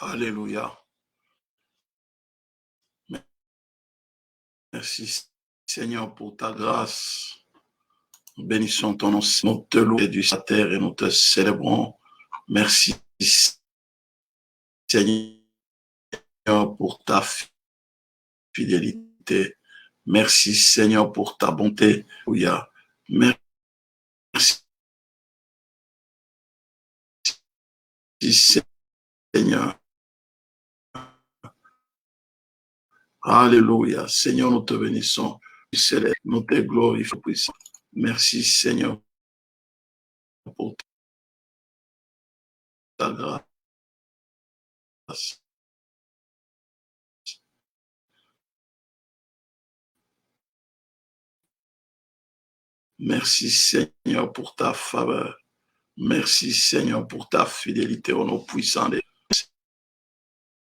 Alléluia. Merci Seigneur pour ta grâce. Nous bénissons ton nom, nous te louons du terre et nous te célébrons. Merci Seigneur pour ta fidélité. Merci Seigneur pour ta bonté. Alléluia. Merci Seigneur. Alléluia. Seigneur, nous te bénissons. Nous te glorifions. Merci Seigneur pour ta grâce. Merci Seigneur pour ta faveur. Merci Seigneur pour ta fidélité au nom puissant. Seigneur,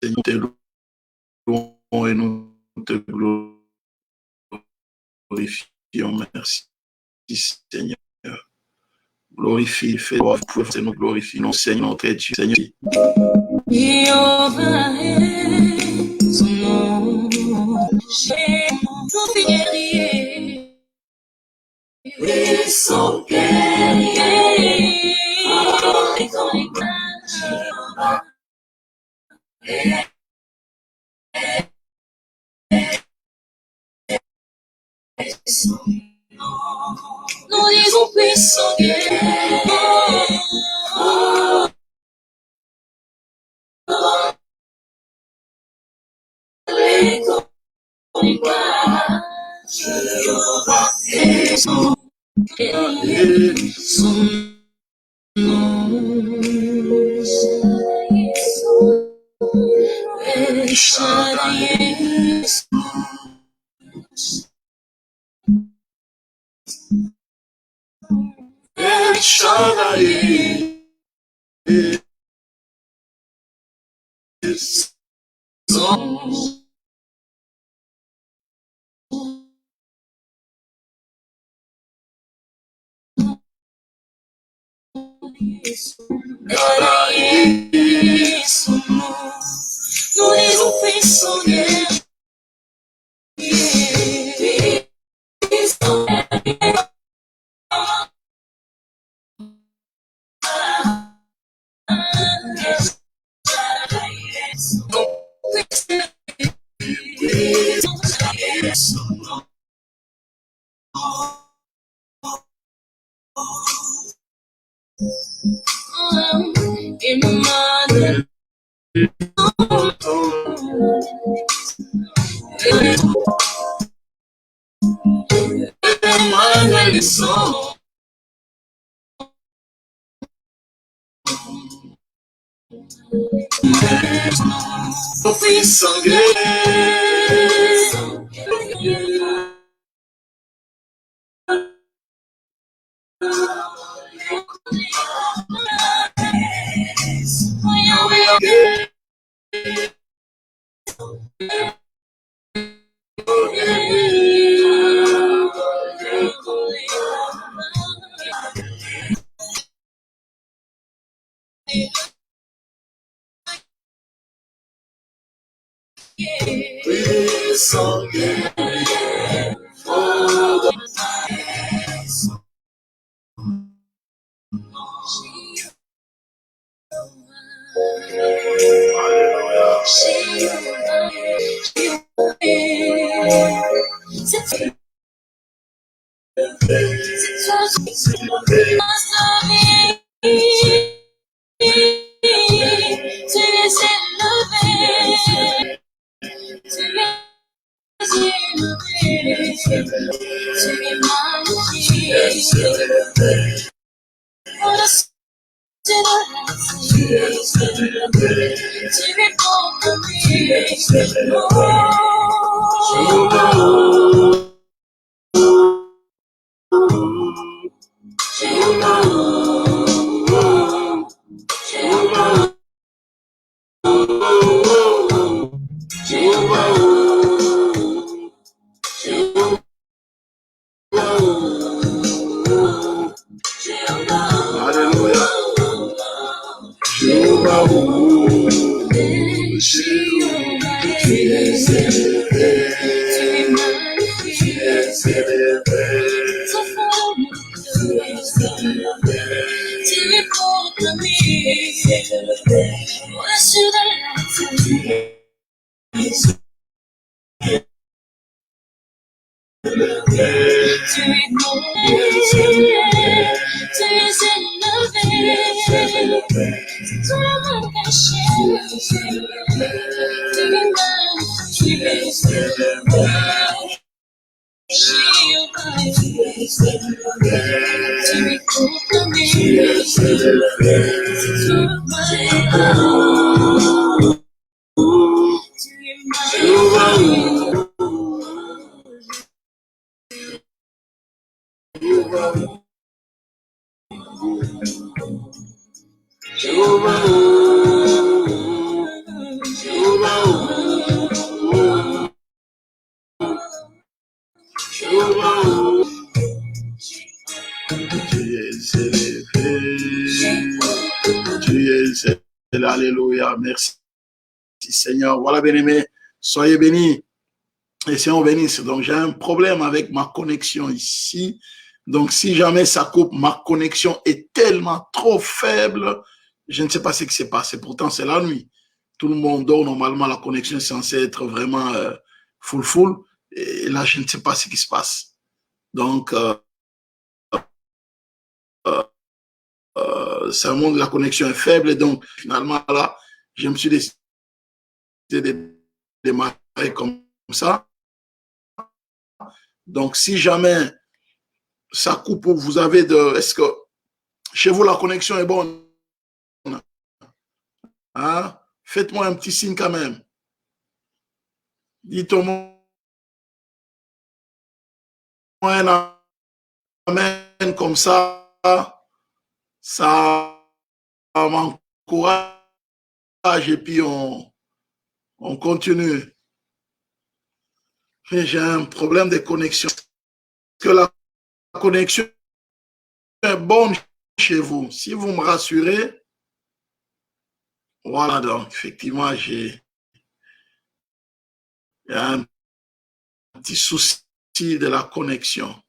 nous te louons et nous te glorifions. Merci Seigneur. Glorifie, fais gloire, nous glorifions, Seigneur, notre Dieu. Seigneur. Son nom, j'ai mon guerrier, et son guerrier, nous disons puissant guerrier. Nous disons puissant guerrier. Alléluia. Alléluia, merci Seigneur. Voilà, bien-aimés, soyez bénis et Seigneur bénisse. Donc, j'ai un problème avec ma connexion ici. Donc, si jamais ça coupe, ma connexion est tellement trop faible, je ne sais pas ce qui s'est passé. Pourtant, c'est la nuit. Tout le monde dort. Normalement, la connexion est censée être vraiment full. Et là, je ne sais pas ce qui se passe. Donc, ça montre que la connexion est faible. Et donc, finalement, là, je me suis décidé de démarrer comme ça. Donc, si jamais ça coupe ou vous avez de... Est-ce que chez vous, la connexion est bonne? Hein? Faites-moi un petit signe quand même. Dites-moi un amen comme ça. Ça m'encourage et puis on continue. J'ai un problème de connexion. Que la connexion est bonne chez vous. Si vous me rassurez, voilà, donc effectivement, j'ai un petit souci de la connexion.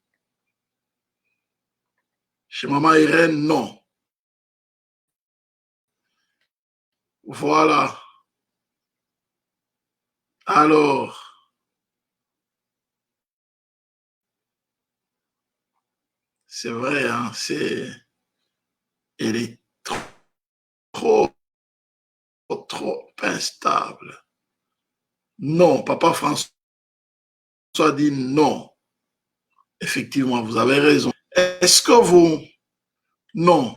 Chez Maman Irène, non. Voilà. Alors, c'est vrai, hein, elle est trop instable. Non, Papa François dit non. Effectivement, vous avez raison. Est-ce que vous... Non.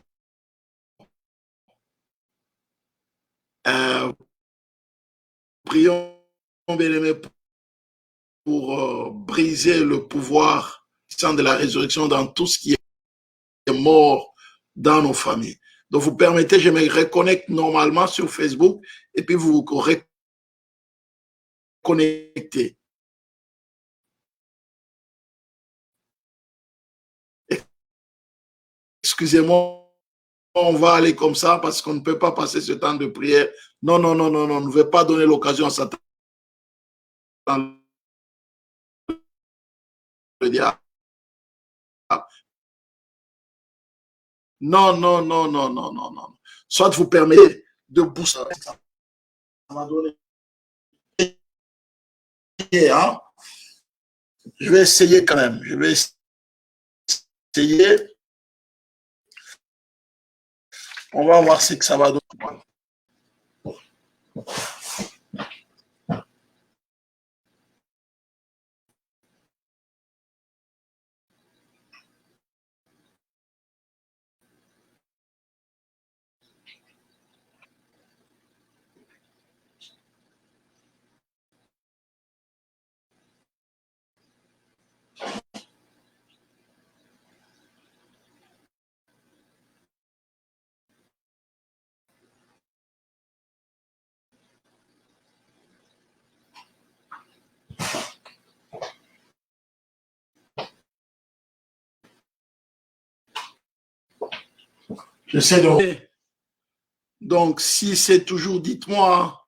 Prions, bien-aimés, pour briser le pouvoir de la résurrection dans tout ce qui est mort dans nos familles. Donc, vous permettez, je me reconnecte normalement sur Facebook et puis vous vous reconnectez. Excusez-moi, on va aller comme ça parce qu'on ne peut pas passer ce temps de prière. Non, on ne veut pas donner l'occasion à Satan de dire non. Soit vous permettez de booster. Ça m'a donné. Hein? Je vais essayer quand même. Je vais essayer. On va voir ce que ça va donner. J'essaie de... Donc, si c'est toujours, dites-moi.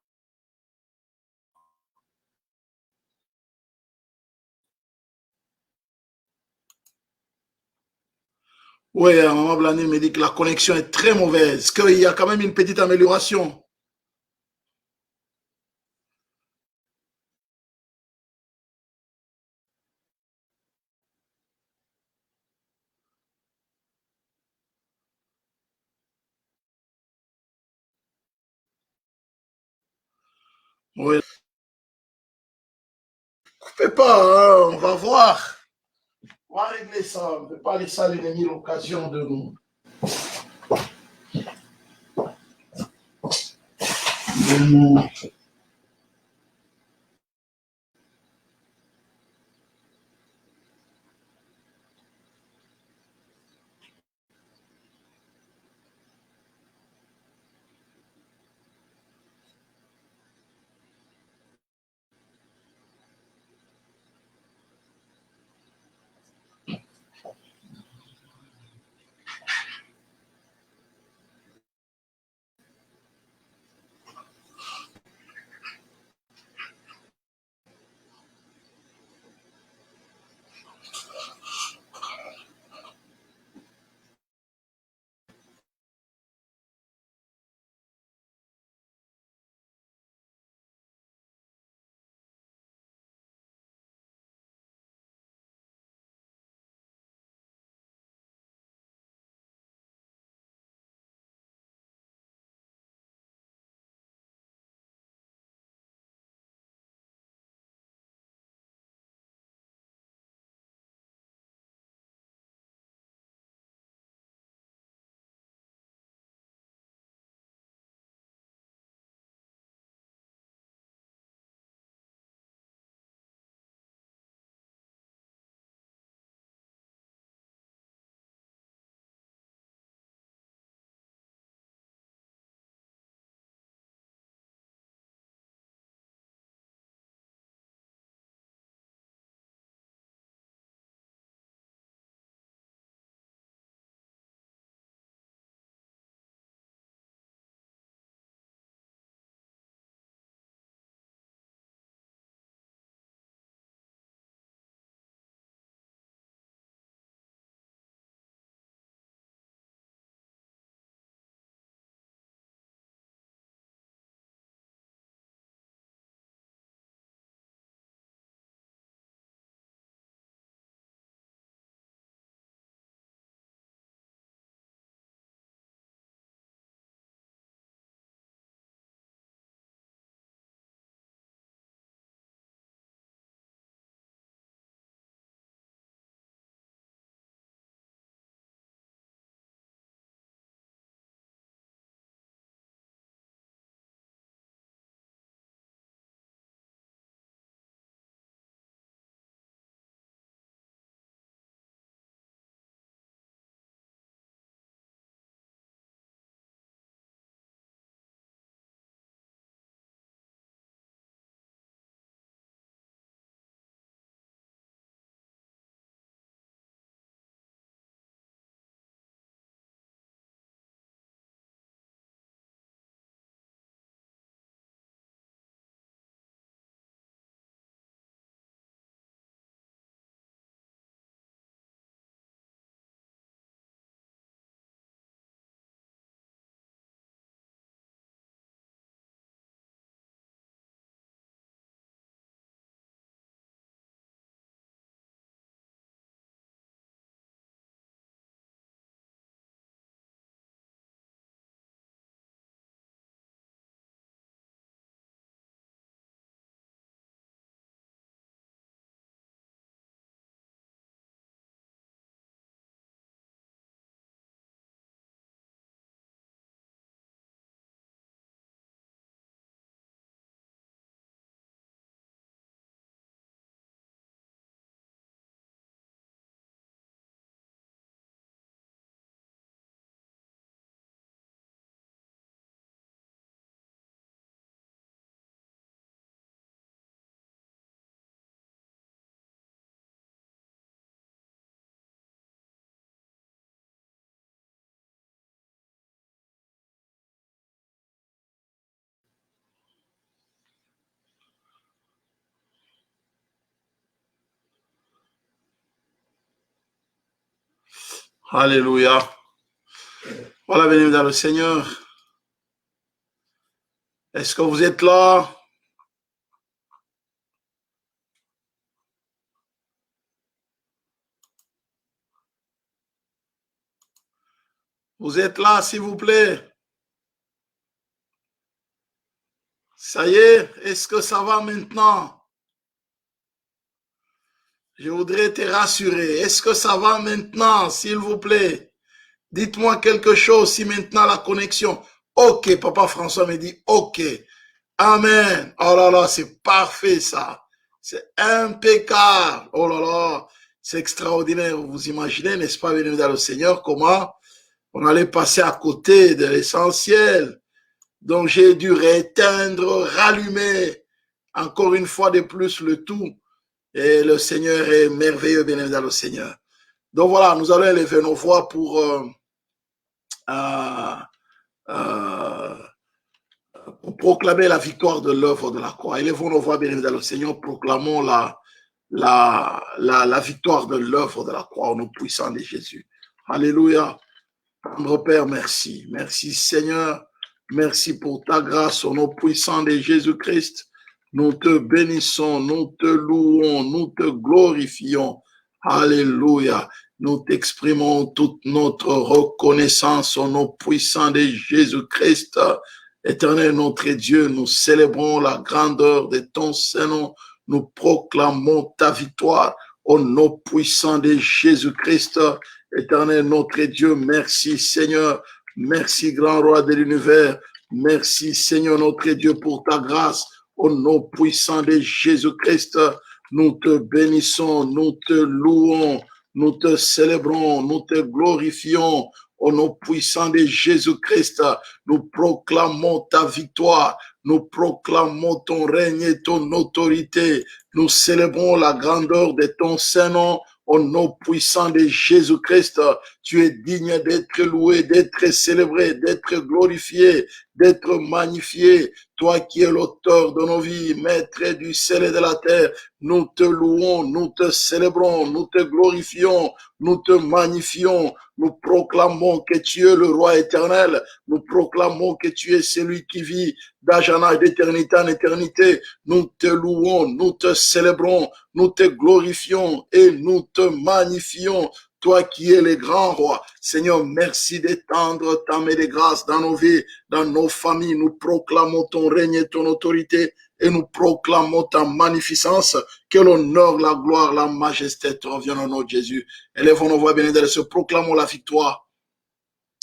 Oui, Maman Blandine me dit que la connexion est très mauvaise, qu'il y a quand même une petite amélioration. Oui, ne fait pas, hein, on va voir. On va régler ça. On ne peut pas laisser à l'ennemi l'occasion de nous. De nous. Alléluia. Voilà, béni dans le Seigneur. Est-ce que vous êtes là? Vous êtes là, s'il vous plaît? Ça y est, est-ce que ça va maintenant? Je voudrais te rassurer. Est-ce que ça va maintenant, s'il vous plaît? Dites-moi quelque chose si maintenant la connexion. Ok, Papa François me dit ok. Amen. Oh là là, c'est parfait ça. C'est impeccable. Oh là là, c'est extraordinaire. Vous imaginez, n'est-ce pas, béni dans le Seigneur, comment on allait passer à côté de l'essentiel. Donc j'ai dû rééteindre, rallumer encore une fois de plus le tout. Et le Seigneur est merveilleux, béni dans le Seigneur. Donc voilà, nous allons élever nos voix pour proclamer la victoire de l'œuvre de la croix. Élevons nos voix, béni dans le Seigneur, proclamons la victoire de l'œuvre de la croix au nom puissant de Jésus. Alléluia. Notre Père, merci. Merci Seigneur. Merci pour ta grâce au nom puissant de Jésus-Christ. Nous te bénissons, nous te louons, nous te glorifions. Alléluia. Nous t'exprimons toute notre reconnaissance au nom puissant de Jésus-Christ. Éternel notre Dieu, nous célébrons la grandeur de ton Saint-Nom. Nous proclamons ta victoire au nom puissant de Jésus-Christ. Éternel notre Dieu, merci Seigneur. Merci grand roi de l'univers. Merci Seigneur notre Dieu pour ta grâce. Au nom puissant de Jésus-Christ, nous te bénissons, nous te louons, nous te célébrons, nous te glorifions. Au nom puissant de Jésus-Christ, nous proclamons ta victoire, nous proclamons ton règne et ton autorité. Nous célébrons la grandeur de ton Saint-Nom. Au nom puissant de Jésus-Christ, tu es digne d'être loué, d'être célébré, d'être glorifié, d'être magnifié. Toi qui es l'auteur de nos vies, maître du ciel et de la terre, nous te louons, nous te célébrons, nous te glorifions, nous te magnifions. Nous proclamons que tu es le roi éternel. Nous proclamons que tu es celui qui vit d'âge en âge, d'éternité en éternité. Nous te louons, nous te célébrons, nous te glorifions et nous te magnifions. Toi qui es le grand roi, Seigneur, merci d'étendre ta main de grâce dans nos vies, dans nos familles. Nous proclamons ton règne et ton autorité et nous proclamons ta magnificence. Que l'honneur, la gloire, la majesté te reviennent au nom de Jésus. Élevons nos voix bénies, proclamons la victoire.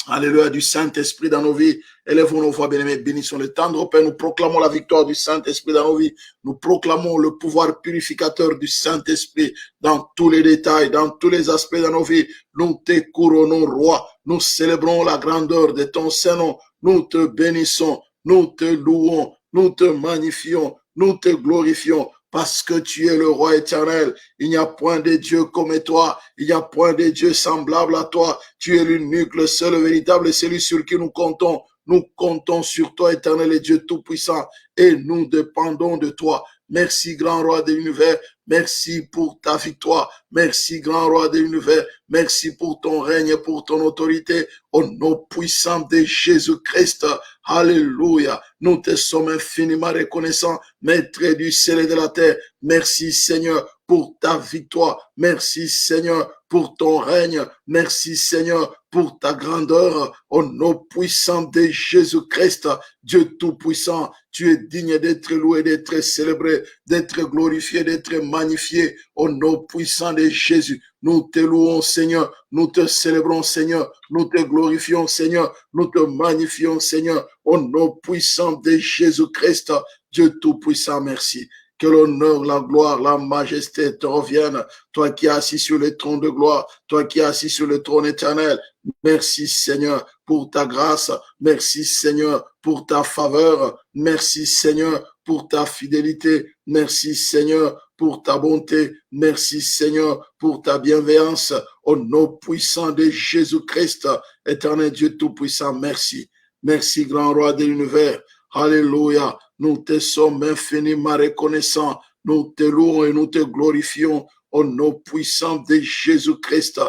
Alléluia, du Saint-Esprit dans nos vies. Élevons nos voix, bien-aimés, bénissons le tendre Père. Nous proclamons la victoire du Saint-Esprit dans nos vies. Nous proclamons le pouvoir purificateur du Saint-Esprit dans tous les détails, dans tous les aspects de nos vies. Nous te couronnons, roi. Nous célébrons la grandeur de ton Saint-Nom. Nous te bénissons, nous te louons, nous te magnifions, nous te glorifions. Parce que tu es le roi éternel. Il n'y a point de Dieu comme toi. Il n'y a point de Dieu semblable à toi. Tu es l'unique, le seul, le véritable, et celui sur qui nous comptons. Nous comptons sur toi, éternel et Dieu tout-puissant, et nous dépendons de toi. Merci, grand roi de l'univers. Merci pour ta victoire. Merci, grand roi de l'univers. Merci pour ton règne et pour ton autorité. Au nom puissant de Jésus-Christ. Alléluia. Nous te sommes infiniment reconnaissants, maître du ciel et de la terre. Merci, Seigneur, pour ta victoire. Merci, Seigneur, pour ton règne. Merci, Seigneur, pour ta grandeur. Au nom puissant de Jésus-Christ, Dieu tout-puissant, tu es digne d'être loué, d'être célébré, d'être glorifié, d'être magnifié. Au nom puissant de Jésus, nous te louons, Seigneur. Nous te célébrons, Seigneur. Nous te glorifions, Seigneur. Nous te magnifions, Seigneur. Au nom puissant de Jésus-Christ, Dieu tout-puissant, merci. Que l'honneur, la gloire, la majesté te reviennent. Toi qui es assis sur le trône de gloire, toi qui es assis sur le trône éternel. Merci Seigneur pour ta grâce. Merci Seigneur pour ta faveur. Merci Seigneur pour ta fidélité. Merci Seigneur pour ta bonté. Merci Seigneur pour ta bienveillance. Au nom puissant de Jésus-Christ, éternel Dieu tout-puissant, merci. Merci grand roi de l'univers. Alléluia. Nous te sommes infiniment reconnaissants. Nous te louons et nous te glorifions au nom puissant de Jésus-Christ.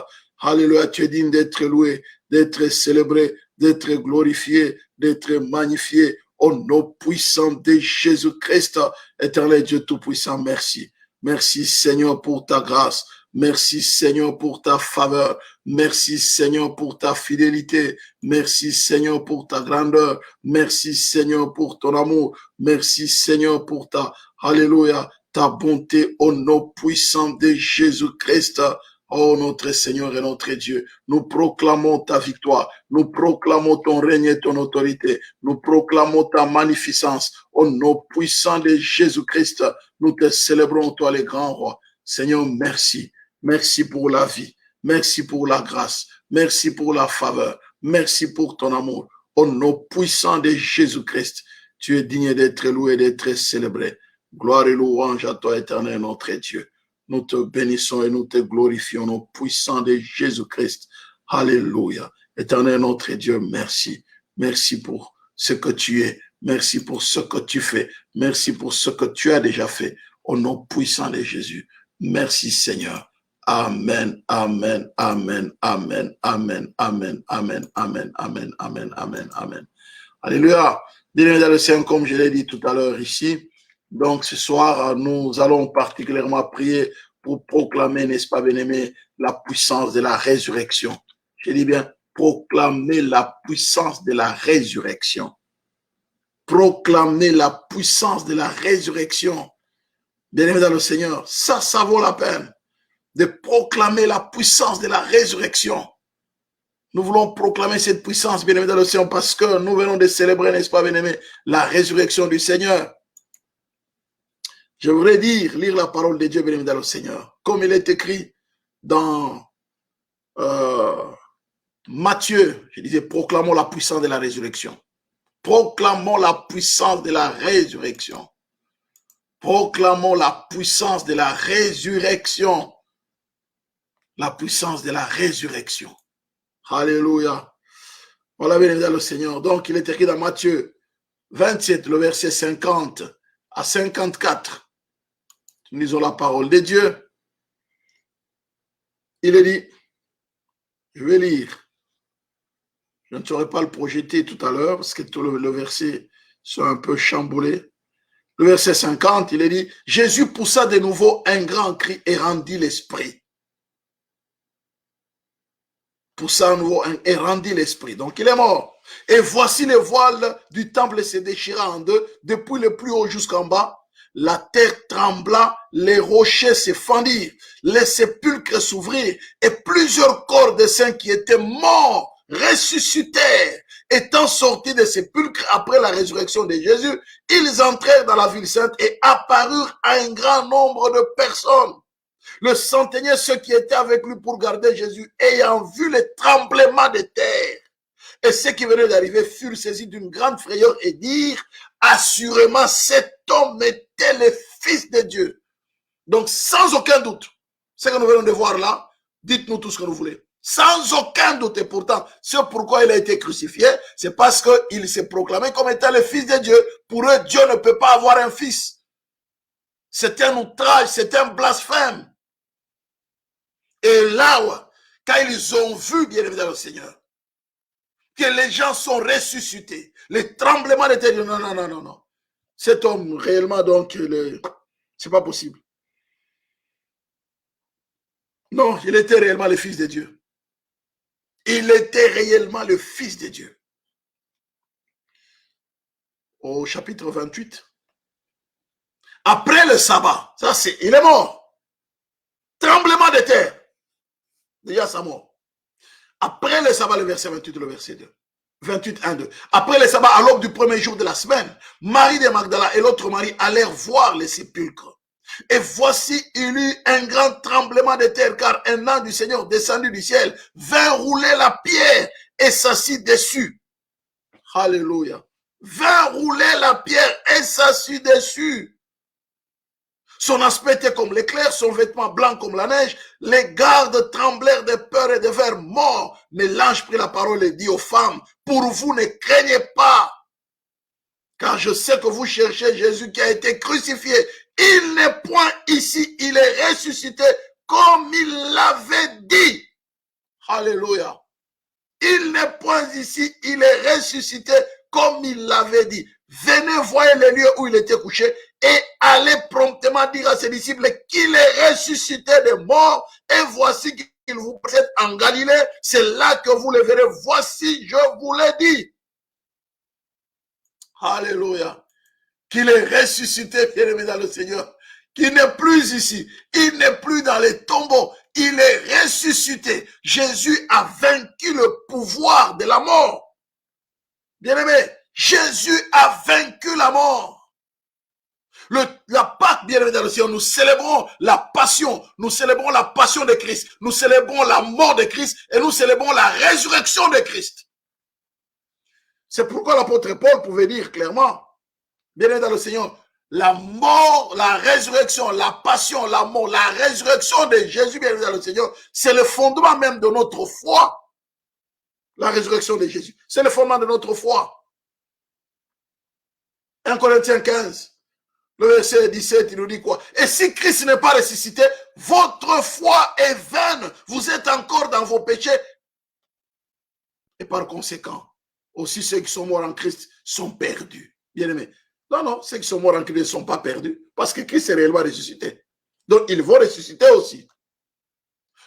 Alléluia, tu es digne d'être loué, d'être célébré, d'être glorifié, d'être magnifié. Au nom puissant de Jésus-Christ, éternel Dieu Tout-Puissant, merci. Merci Seigneur pour ta grâce. Merci Seigneur pour ta faveur. Merci Seigneur pour ta fidélité. Merci Seigneur pour ta grandeur. Merci Seigneur pour ton amour. Merci Seigneur pour ta, alléluia, ta bonté au nom puissant de Jésus-Christ. Oh, notre Seigneur et notre Dieu, nous proclamons ta victoire, nous proclamons ton règne et ton autorité, nous proclamons ta magnificence. Au nom puissant de Jésus-Christ, nous te célébrons, toi, les grands rois. Seigneur, merci. Merci pour la vie. Merci pour la grâce. Merci pour la faveur. Merci pour ton amour. Au nom puissant de Jésus-Christ, tu es digne d'être loué, d'être célébré. Gloire et louange à toi, éternel, notre Dieu. Nous te bénissons et nous te glorifions au nom puissant de Jésus-Christ. Alléluia. Éternel, notre Dieu, merci. Merci pour ce que tu es. Merci pour ce que tu fais. Merci pour ce que tu as déjà fait. Au nom puissant de Jésus. Merci, Seigneur. Amen, amen, amen, amen, amen, amen, amen, amen, amen, amen, amen, amen. Alléluia. Bien-aimés dans le Seigneur, comme je l'ai dit tout à l'heure ici, donc ce soir, nous allons particulièrement prier pour proclamer, n'est-ce pas, bien-aimés, la puissance de la résurrection. Je dis bien, proclamer la puissance de la résurrection. Proclamer la puissance de la résurrection. Bien-aimés dans le Seigneur, ça vaut la peine de proclamer la puissance de la résurrection. Nous voulons proclamer cette puissance, bien-aimés dans le Seigneur, parce que nous venons de célébrer, n'est-ce pas, bien-aimés, la résurrection du Seigneur. Je voudrais lire la parole de Dieu, bien-aimé dans le Seigneur, comme il est écrit dans Matthieu. Je disais, proclamons la puissance de la résurrection. Proclamons la puissance de la résurrection. Proclamons la puissance de la résurrection. La puissance de la résurrection. Alléluia. Voilà, bien-aimé dans le Seigneur. Donc, il est écrit dans Matthieu 27, le verset 50 à 54. Nous lisons la parole de Dieu. Il est dit, je vais lire. Je ne saurais pas le projeter tout à l'heure parce que tout le verset sont un peu chamboulés. Le verset 50, il est dit, Jésus poussa de nouveau un grand cri et rendit l'esprit. Poussa à nouveau et rendit l'esprit. Donc il est mort. Et voici les voiles du temple se déchira en deux, depuis le plus haut jusqu'en bas. La terre trembla, les rochers se fendirent, les sépulcres s'ouvrirent, et plusieurs corps de saints qui étaient morts ressuscitèrent. Étant sortis des sépulcres après la résurrection de Jésus, ils entrèrent dans la ville sainte et apparurent à un grand nombre de personnes. Le centenier, ceux qui étaient avec lui pour garder Jésus, ayant vu le tremblement de terre, et ceux qui venaient d'arriver furent saisis d'une grande frayeur et dirent, assurément, cet homme était le Fils de Dieu. Donc, sans aucun doute, ce que nous venons de voir là, dites-nous tout ce que vous voulez. Sans aucun doute, et pourtant, c'est pourquoi il a été crucifié, c'est parce qu'il s'est proclamé comme étant le Fils de Dieu. Pour eux, Dieu ne peut pas avoir un fils. C'est un outrage, c'est un blasphème. Et là, quand ils ont vu, bien évidemment, le Seigneur, que les gens sont ressuscités, les tremblements de terre, non. Cet homme, réellement, donc, c'est pas possible. Non, il était réellement le Fils de Dieu. Il était réellement le Fils de Dieu. Au chapitre 28, après le sabbat, ça c'est, il est mort. Tremblement de terre. Déjà sa mort. Après le sabbat, le verset 28, le verset 2. 28, 1, 2. Après le sabbat, à l'aube du premier jour de la semaine, Marie de Magdala et l'autre Marie allèrent voir les sépulcres. Et voici, il y eut un grand tremblement de terre, car un ange du Seigneur descendu du ciel vint rouler la pierre et s'assit dessus. Alléluia. Vint rouler la pierre et s'assit dessus. Son aspect était comme l'éclair, son vêtement blanc comme la neige. Les gardes tremblèrent de peur et devinrent morts. Mais l'ange prit la parole et dit aux femmes, pour vous ne craignez pas, car je sais que vous cherchez Jésus qui a été crucifié. Il n'est point ici, il est ressuscité comme il l'avait dit. Alléluia. Il n'est point ici, il est ressuscité comme il l'avait dit. Venez voir les lieux où il était couché et allez promptement dire à ses disciples qu'il est ressuscité des morts et voici qu'il vous présente en Galilée. C'est là que vous le verrez. Voici, je vous l'ai dit. Alléluia. Qu'il est ressuscité, bien-aimé dans le Seigneur. Qu'il n'est plus ici. Il n'est plus dans les tombeaux. Il est ressuscité. Jésus a vaincu le pouvoir de la mort. Bien-aimé, Jésus a vaincu la mort. La Pâque, bien-aimé dans le Seigneur, nous célébrons la passion. Nous célébrons la passion de Christ. Nous célébrons la mort de Christ et nous célébrons la résurrection de Christ. C'est pourquoi l'apôtre Paul pouvait dire clairement, bien-aimé dans le Seigneur, la mort, la résurrection, la passion, la mort, la résurrection de Jésus, bien-aimé dans le Seigneur, c'est le fondement même de notre foi. La résurrection de Jésus, c'est le fondement de notre foi. 1 Corinthiens 15, le verset 17, il nous dit quoi? Et si Christ n'est pas ressuscité, votre foi est vaine. Vous êtes encore dans vos péchés. Et par conséquent, aussi ceux qui sont morts en Christ sont perdus. Bien-aimés. Non, ceux qui sont morts en Christ ne sont pas perdus. Parce que Christ est réellement ressuscité. Donc, ils vont ressusciter aussi.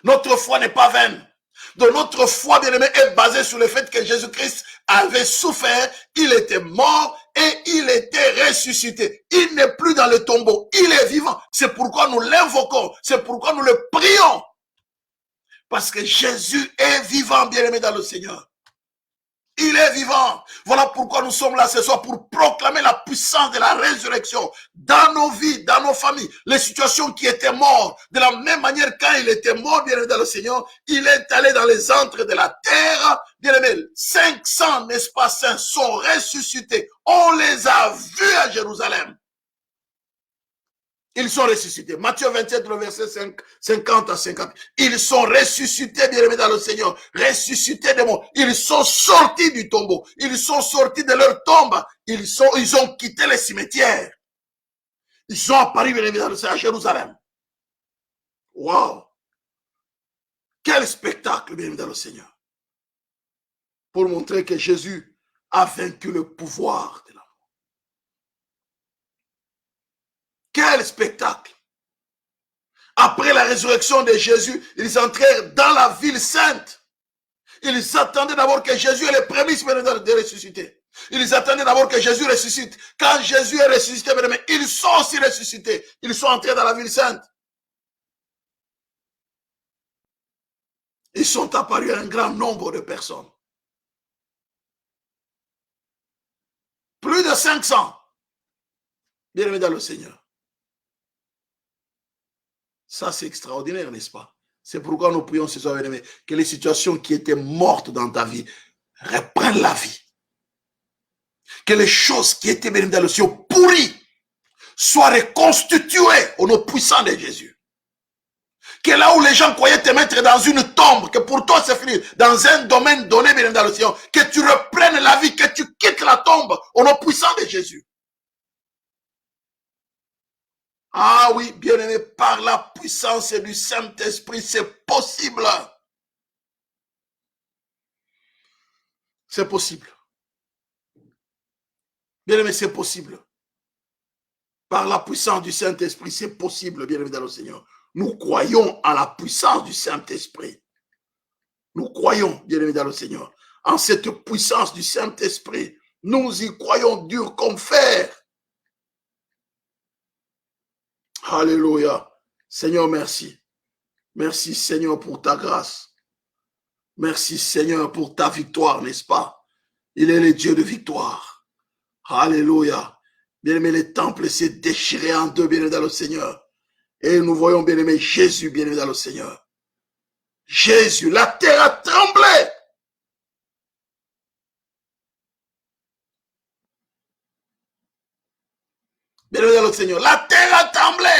Notre foi n'est pas vaine. Donc, notre foi, bien-aimé, est basée sur le fait que Jésus-Christ avait souffert, il était mort et il était ressuscité. Il n'est plus dans le tombeau, il est vivant. C'est pourquoi nous l'invoquons, c'est pourquoi nous le prions. Parce que Jésus est vivant, bien-aimé dans le Seigneur. Il est vivant. Voilà pourquoi nous sommes là ce soir pour proclamer la puissance de la résurrection dans nos vies, dans nos familles. Les situations qui étaient mortes, de la même manière quand il était mort, bien aimé dans le Seigneur, il est allé dans les antres de la terre. Bien aimé, 500, n'est-ce pas, saints sont ressuscités. On les a vus à Jérusalem. Ils sont ressuscités. Matthieu 27, le verset 50 à 50. Ils sont ressuscités, bien-aimés dans le Seigneur. Ressuscités des morts. Ils sont sortis du tombeau. Ils sont sortis de leur tombe. Ils ont quitté les cimetières. Ils sont apparus, bien-aimés dans le Seigneur, à Jérusalem. Wow! Quel spectacle, bien-aimés dans le Seigneur. Pour montrer que Jésus a vaincu le pouvoir de la mort. Quel spectacle! Après la résurrection de Jésus, ils entrèrent dans la ville sainte. Ils attendaient d'abord que Jésus ait les prémices de ressusciter. Ils attendaient d'abord que Jésus ressuscite. Quand Jésus est ressuscité, ils sont aussi ressuscités. Ils sont entrés dans la ville sainte. Ils sont apparus à un grand nombre de personnes. Plus de 500. Bien-aimés dans le Seigneur. Ça, c'est extraordinaire, n'est-ce pas? C'est pourquoi nous prions ce soir, bien-aimés, que les situations qui étaient mortes dans ta vie reprennent la vie. Que les choses qui étaient, bien-aimés, dans le ciel pourries soient reconstituées au nom puissant de Jésus. Que là où les gens croyaient te mettre dans une tombe, que pour toi c'est fini, dans un domaine donné, bien-aimé, dans le ciel, que tu reprennes la vie, que tu quittes la tombe au nom puissant de Jésus. Ah oui, bien-aimé, par la puissance du Saint-Esprit, c'est possible. C'est possible. Bien-aimé, c'est possible. Par la puissance du Saint-Esprit, c'est possible, bien-aimé dans le Seigneur. Nous croyons à la puissance du Saint-Esprit. Nous croyons, bien-aimé dans le Seigneur, en cette puissance du Saint-Esprit. Nous y croyons dur comme fer. Alléluia. Seigneur, merci. Merci, Seigneur, pour ta grâce. Merci, Seigneur, pour ta victoire, n'est-ce pas? Il est le Dieu de victoire. Alléluia. Bien-aimé, le temple s'est déchiré en deux, bien-aimé dans le Seigneur. Et nous voyons, bien-aimé, Jésus, bien-aimé dans le Seigneur. Jésus, la terre a tremblé. Bien-aimé dans le Seigneur, la terre a tremblé.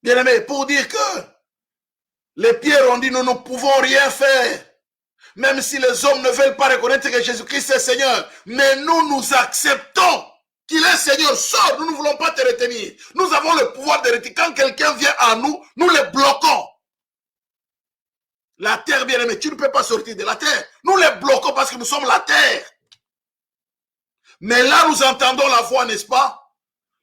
Bien-aimé, pour dire que les pierres ont dit, nous ne pouvons rien faire. Même si les hommes ne veulent pas reconnaître que Jésus-Christ est Seigneur. Mais nous acceptons qu'il est Seigneur. Sors, nous ne voulons pas te retenir. Nous avons le pouvoir de retenir. Quand quelqu'un vient à nous, nous le bloquons. terre, bien-aimé. Tu ne peux pas sortir de la terre. Nous les bloquons parce que nous sommes la terre. Mais là, nous entendons la voix, n'est-ce pas?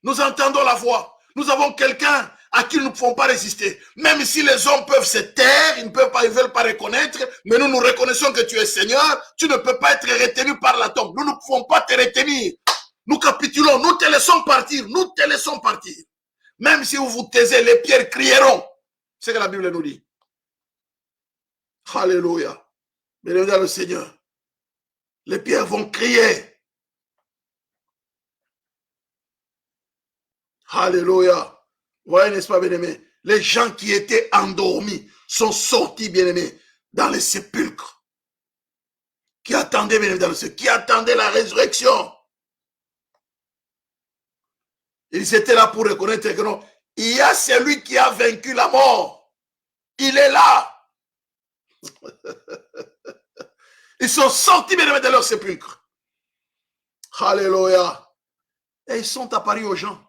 Nous entendons la voix. Nous avons quelqu'un à qui nous ne pouvons pas résister. Même si les hommes peuvent se taire, ils ne veulent pas reconnaître, mais nous reconnaissons que tu es Seigneur, tu ne peux pas être retenu par la tombe. Nous ne pouvons pas te retenir. Nous capitulons, nous te laissons partir, nous te laissons partir. Même si vous vous taisez, les pierres crieront. C'est ce que la Bible nous dit. Alléluia. Bénémoine le Seigneur. Les pierres vont crier. Alléluia. Voyez, n'est-ce pas, bien-aimés? Les gens qui étaient endormis sont sortis, bien-aimés, dans les sépulcres. Qui attendaient, bien-aimés, dans le ciel, qui attendaient la résurrection. Ils étaient là pour reconnaître que non, il y a celui qui a vaincu la mort. Il est là. Ils sont sortis, bien-aimés, de leur sépulcre. Alléluia. Et ils sont apparus aux gens.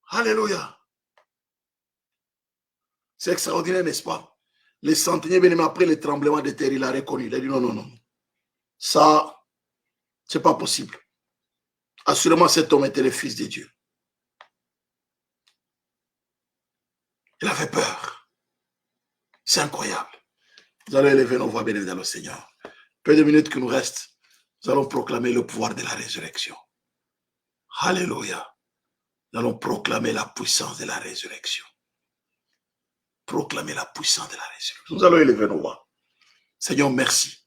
Alléluia. C'est extraordinaire, n'est-ce pas? Les centeniers, bien aimés, après le tremblement de terre, il a reconnu. Il a dit non, non, non. Ça, c'est pas possible. Assurément, cet homme était le fils de Dieu. Il avait peur. C'est incroyable. Nous allons élever nos voix, bien aimés, dans le Seigneur. Peu de minutes qui nous restent, nous allons proclamer le pouvoir de la résurrection. Alléluia. Nous allons proclamer la puissance de la résurrection. Proclamer la puissance de la résurrection. Nous allons élever nos voix. Seigneur, merci.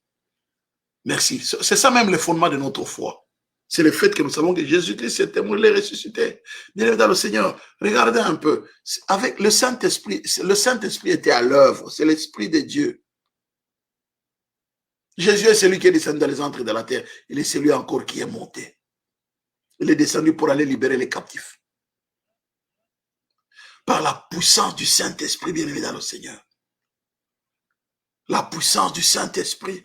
Merci. C'est ça même le fondement de notre foi. C'est le fait que nous savons que Jésus-Christ est mort, il est ressuscité. Bien dans le Seigneur, regardez un peu. Avec le Saint-Esprit était à l'œuvre. C'est l'Esprit de Dieu. Jésus est celui qui est descendu dans les entrées de la terre. Il est celui encore qui est monté. Il est descendu pour aller libérer les captifs. Par la puissance du Saint-Esprit, bien-aimé dans le Seigneur. La puissance du Saint-Esprit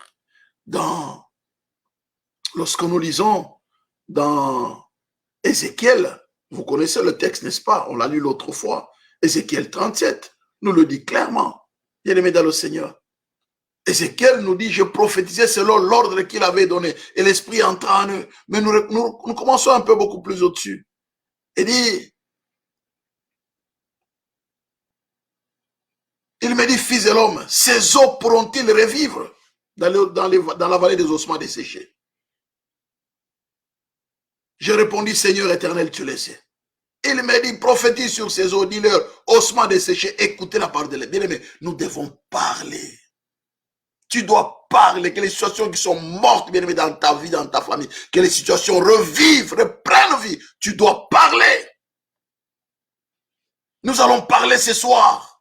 lorsque nous lisons dans Ézéchiel, vous connaissez le texte, n'est-ce pas? On l'a lu l'autre fois. Ézéchiel 37 nous le dit clairement. Bien-aimé dans le Seigneur. Ézéchiel nous dit, je prophétisais selon l'ordre qu'il avait donné. Et l'Esprit entra en eux. Mais nous commençons un peu beaucoup plus au-dessus. Il dit, il me dit, fils de l'homme, ces eaux pourront-ils revivre dans la vallée des ossements desséchés? Je répondis, Seigneur éternel, tu le sais. Il me dit, prophétise sur ces eaux, dis-leur, ossements desséchés, écoutez la parole de l'Éternel. Bien aimé, nous devons parler. Tu dois parler, que les situations qui sont mortes, bien aimé, dans ta vie, dans ta famille, que les situations revivent, reprennent vie. Tu dois parler. Nous allons parler ce soir.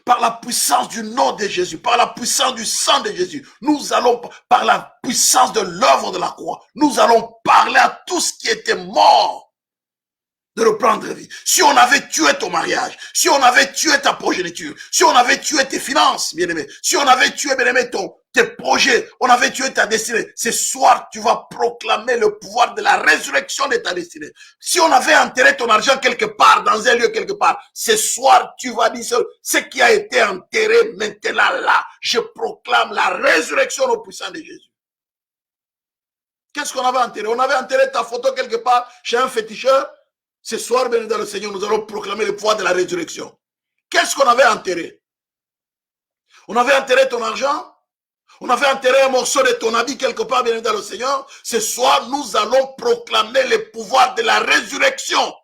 Par la puissance du nom de Jésus, par la puissance du sang de Jésus, nous allons, par la puissance de l'œuvre de la croix, nous allons parler à tout ce qui était mort de reprendre vie. Si on avait tué ton mariage, si on avait tué ta progéniture, si on avait tué tes finances, bien-aimé, si on avait tué, bien-aimé, tes projets, on avait tué ta destinée, ce soir, tu vas proclamer le pouvoir de la résurrection de ta destinée. Si on avait enterré ton argent quelque part, dans un lieu quelque part, ce soir, tu vas dire ce qui a été enterré maintenant là, je proclame la résurrection au puissant de Jésus. Qu'est-ce qu'on avait enterré? On avait enterré ta photo quelque part chez un féticheur. Ce soir, béni dans le Seigneur, nous allons proclamer le pouvoir de la résurrection. Qu'est-ce qu'on avait enterré? On avait enterré ton argent? On avait enterré un morceau de ton habit quelque part, bien dans le Seigneur. Ce soir, nous allons proclamer le pouvoir de la résurrection.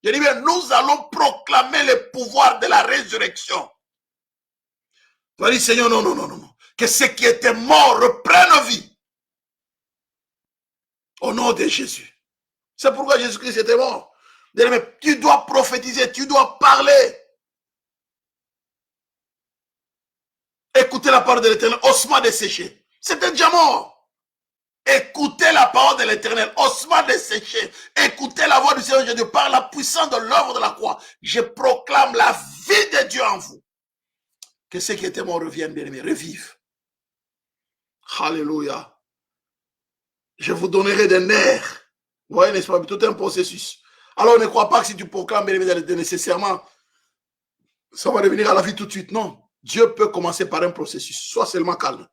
Je dis bien, nous allons proclamer le pouvoir de la résurrection. Tu vas dire, Seigneur, non, non, non, non. Que ce qui était mort reprenne vie. Au nom de Jésus. C'est pourquoi Jésus-Christ était mort. Mais tu dois prophétiser, tu dois parler. Écoutez la parole de l'Éternel, ossements desséchés. C'était déjà mort. Écoutez la parole de l'Éternel, ossements desséchés. Écoutez la voix du Seigneur Jésus par la puissance de l'œuvre de la croix. Je proclame la vie de Dieu en vous. Que ceux qui étaient morts reviennent, bien-aimés, revivent. Alléluia. Je vous donnerai des nerfs. Vous voyez, n'est-ce pas? Tout un processus. Alors, ne crois pas que si tu proclames, bien aimé, nécessairement, ça va revenir à la vie tout de suite. Non. Dieu peut commencer par un processus. Sois seulement calme.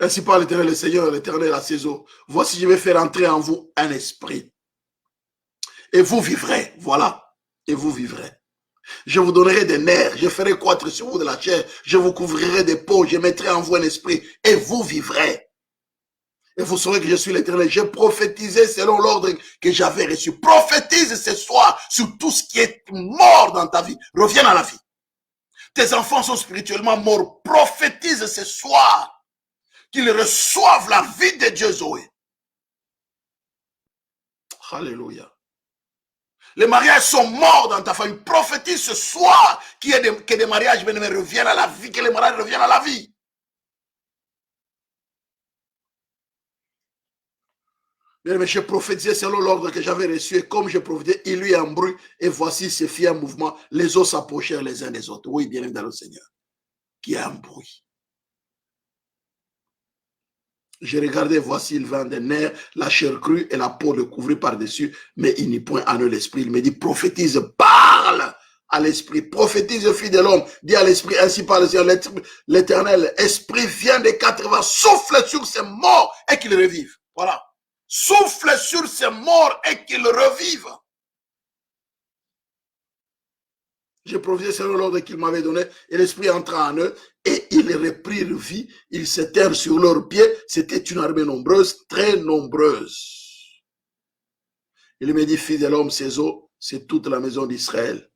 Ainsi parle l'Éternel, le Seigneur, l'Éternel à ses eaux. Voici, je vais faire entrer en vous un esprit. Et vous vivrez. Voilà. Et vous vivrez. Je vous donnerai des nerfs. Je ferai croître sur vous de la chair. Je vous couvrirai des peaux. Je mettrai en vous un esprit. Et vous vivrez. Et vous saurez que je suis l'Éternel. J'ai prophétisé selon l'ordre que j'avais reçu. Prophétise ce soir sur tout ce qui est mort dans ta vie. Reviens à la vie. Tes enfants sont spirituellement morts. Prophétise ce soir qu'ils reçoivent la vie de Dieu, Zoé. Alléluia. Les mariages sont morts dans ta famille. Prophétise ce soir que des mariages reviennent à la vie, que les mariages reviennent à la vie. Mais je prophétisais selon l'ordre que j'avais reçu, et comme je prophétisais, il y eut un bruit, et voici se fit un mouvement, les os s'approchèrent les uns des autres. Oui, bien aimé dans le Seigneur, qu'il y a un bruit. Je regardais, voici, il vint des nerfs, la chair crue et la peau le couvrit par-dessus, mais il n'y point en eux l'esprit. Il me dit, prophétise, parle à l'esprit, prophétise, fille de l'homme, dis à l'esprit, ainsi par l'Éternel, esprit vient des 80, souffle sur ces morts et qu'ils revivent. Voilà. Souffle sur ces morts et qu'ils revivent. J'ai prophétisé selon l'ordre qu'il m'avait donné, et l'esprit entra en eux, et ils reprirent vie, ils s'étèrent sur leurs pieds, c'était une armée nombreuse, très nombreuse. Il me dit, fille de l'homme, ces eaux, c'est toute la maison d'Israël.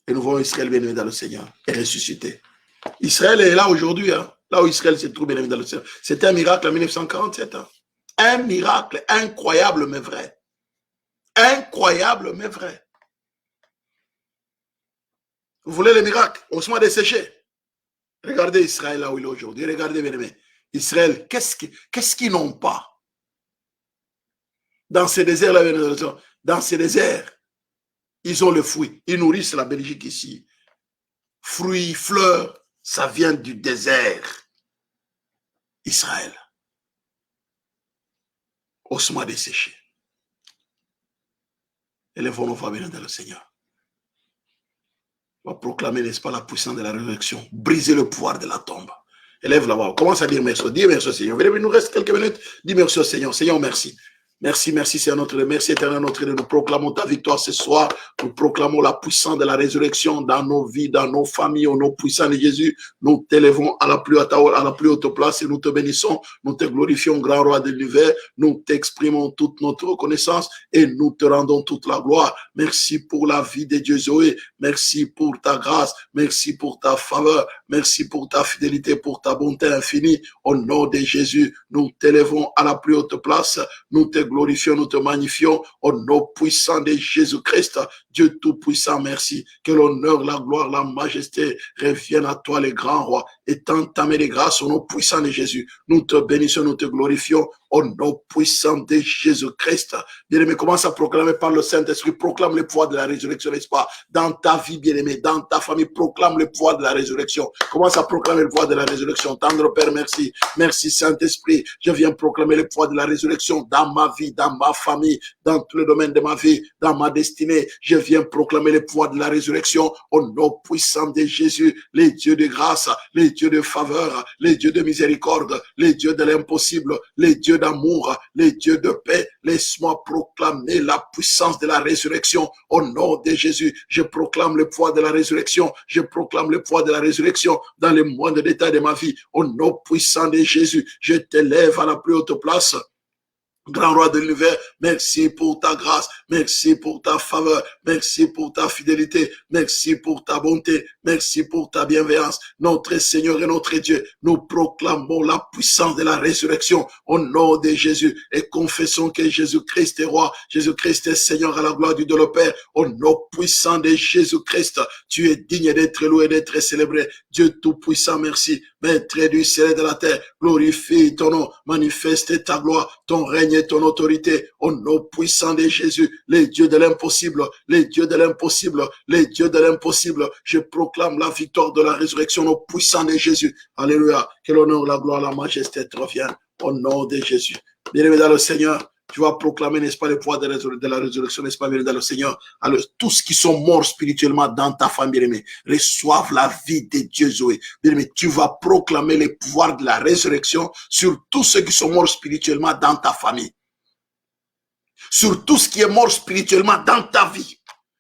Et nous voyons Israël bien aimé dans le Seigneur, et ressuscité. Israël est là aujourd'hui, hein. Là où Israël se trouve bien aimé dans le Seigneur. C'était un miracle en 1947. Hein. Un miracle incroyable mais vrai. Incroyable mais vrai. Vous voulez le miracle? Osement desséché. Regardez Israël là où il est aujourd'hui. Regardez bien aimé. Israël, qu'est-ce qu'ils n'ont pas? Dans ces déserts là, dans ces déserts, ils ont le fruit. Ils nourrissent la Belgique ici. Fruits, fleurs, ça vient du désert. Israël. Osement desséché. Élèvons nos voix bien dans le Seigneur. On va proclamer, n'est-ce pas, la puissance de la résurrection. Briser le pouvoir de la tombe. Élève la voix. Commence à dire merci. Dis merci au Seigneur. Il nous reste quelques minutes. Dis merci au Seigneur. Seigneur, merci. Merci, merci, c'est notre merci éternel, notre Dieu. Nous proclamons ta victoire ce soir. Nous proclamons la puissance de la résurrection dans nos vies, dans nos familles, au nom puissant de Jésus. Nous t'élevons à la plus haute place et nous te bénissons. Nous te glorifions, grand roi de l'univers. Nous t'exprimons toute notre reconnaissance et nous te rendons toute la gloire. Merci pour la vie de Dieu Zoé. Merci pour ta grâce. Merci pour ta faveur. Merci pour ta fidélité, pour ta bonté infinie. Au nom de Jésus, nous t'élevons à la plus haute place. Nous te glorifions, nous te magnifions au nom puissant de Jésus-Christ. Dieu Tout-Puissant, merci. Que l'honneur, la gloire, la majesté reviennent à toi, les grands rois. Et tant ta main de grâce au nom puissant de Jésus. Nous te bénissons, nous te glorifions au nom puissant de Jésus-Christ. Bien-aimé, commence à proclamer par le Saint-Esprit. Proclame le pouvoir de la résurrection, n'est-ce pas? Dans ta vie, bien-aimé, dans ta famille, proclame le pouvoir de la résurrection. Commence à proclamer le pouvoir de la résurrection. Tendre Père, merci. Merci Saint-Esprit. Je viens proclamer le pouvoir de la résurrection dans ma vie, dans ma famille, dans tous les domaines de ma vie, dans ma destinée. Je viens proclamer le pouvoir de la résurrection au nom puissant de Jésus. Les dieux de grâce, les dieux de faveur, les dieux de miséricorde, les dieux de l'impossible, les dieux d'amour, les dieux de paix. Laisse-moi proclamer la puissance de la résurrection au nom de Jésus. Je proclame le pouvoir de la résurrection. Je proclame le pouvoir de la résurrection dans les moindres détails de ma vie. Au nom puissant de Jésus, je t'élève à la plus haute place. Grand roi de l'univers, merci pour ta grâce, merci pour ta faveur, merci pour ta fidélité, merci pour ta bonté, merci pour ta bienveillance. Notre Seigneur et notre Dieu, nous proclamons la puissance de la résurrection au nom de Jésus et confessons que Jésus-Christ est roi, Jésus-Christ est Seigneur à la gloire du Dieu le Père. Au nom puissant de Jésus-Christ, tu es digne d'être loué et d'être célébré. Dieu Tout-Puissant, merci. Maître du ciel et de la terre, glorifie ton nom, manifeste ta gloire, ton règne et ton autorité, au nom puissant de Jésus, les dieux de l'impossible, les dieux de l'impossible, les dieux de l'impossible. Je proclame la victoire de la résurrection au puissant de Jésus. Alléluia. Que l'honneur, la gloire, la majesté te reviennent au nom de Jésus. Bien-aimé dans le Seigneur, Tu vas proclamer, n'est-ce pas, le pouvoir de la résurrection, n'est-ce pas, bien-aimé dans le Seigneur. Alors, tous qui sont morts spirituellement dans ta famille, bien-aimé, reçoivent la vie de Dieu, Zoé. Bien-aimé, tu vas proclamer le pouvoir de la résurrection sur tous ceux qui sont morts spirituellement dans ta famille. Sur tout ce qui est mort spirituellement dans ta vie.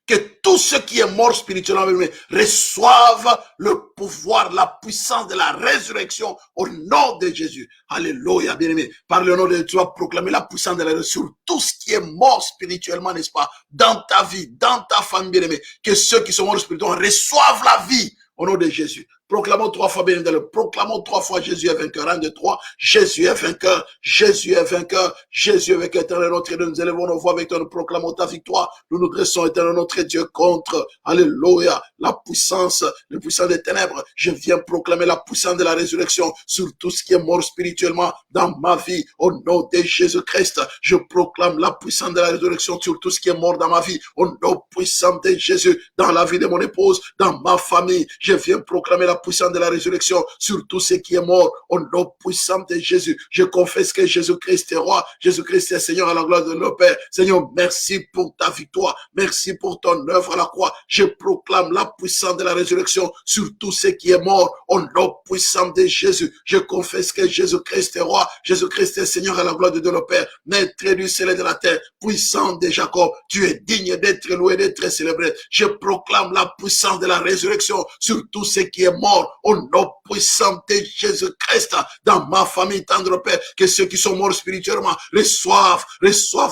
Que tout ce qui est mort spirituellement reçoivent le pouvoir, la puissance de la résurrection au nom de Jésus. Alléluia, bien-aimé. Par le nom de Dieu, tu vas proclamer la puissance de la résurrection sur tout ce qui est mort spirituellement, n'est-ce pas, dans ta vie, dans ta famille, bien-aimé. Que ceux qui sont morts spirituellement reçoivent la vie au nom de Jésus. Proclamons 3 fois, bien évidemment. Proclamons 3 fois Jésus est vainqueur. 1, 2, 3. Jésus est vainqueur. Jésus est vainqueur. Jésus est vainqueur. Éternel notre Dieu, nous élevons nos voix avec toi. Nous proclamons ta victoire. Nous nous dressons, éternel notre Dieu, contre, alléluia, la puissance des ténèbres. Je viens proclamer la puissance de la résurrection sur tout ce qui est mort spirituellement dans ma vie. Au nom de Jésus-Christ, je proclame la puissance de la résurrection sur tout ce qui est mort dans ma vie. Au nom puissant de Jésus, dans la vie de mon épouse, dans ma famille. Je viens proclamer la puissance de la résurrection sur tout ce qui est mort. Au nom puissant de Jésus, je confesse que Jésus-Christ est roi, Jésus-Christ est Seigneur à la gloire de nos Pères. Seigneur, merci pour ta victoire, merci pour ton œuvre à la croix. Je proclame la puissance de la résurrection sur tout ce qui est mort. Au nom puissant de Jésus, je confesse que Jésus-Christ est roi, Jésus-Christ est Seigneur à la gloire de nos Pères, maître du ciel et de la terre, puissant de Jacob. Tu es digne d'être loué, d'être célébré. Je proclame la puissance de la résurrection sur tout ce qui est mort. Au nom puissant de Jésus-Christ, dans ma famille, tendre Père, que ceux qui sont morts spirituellement reçoivent,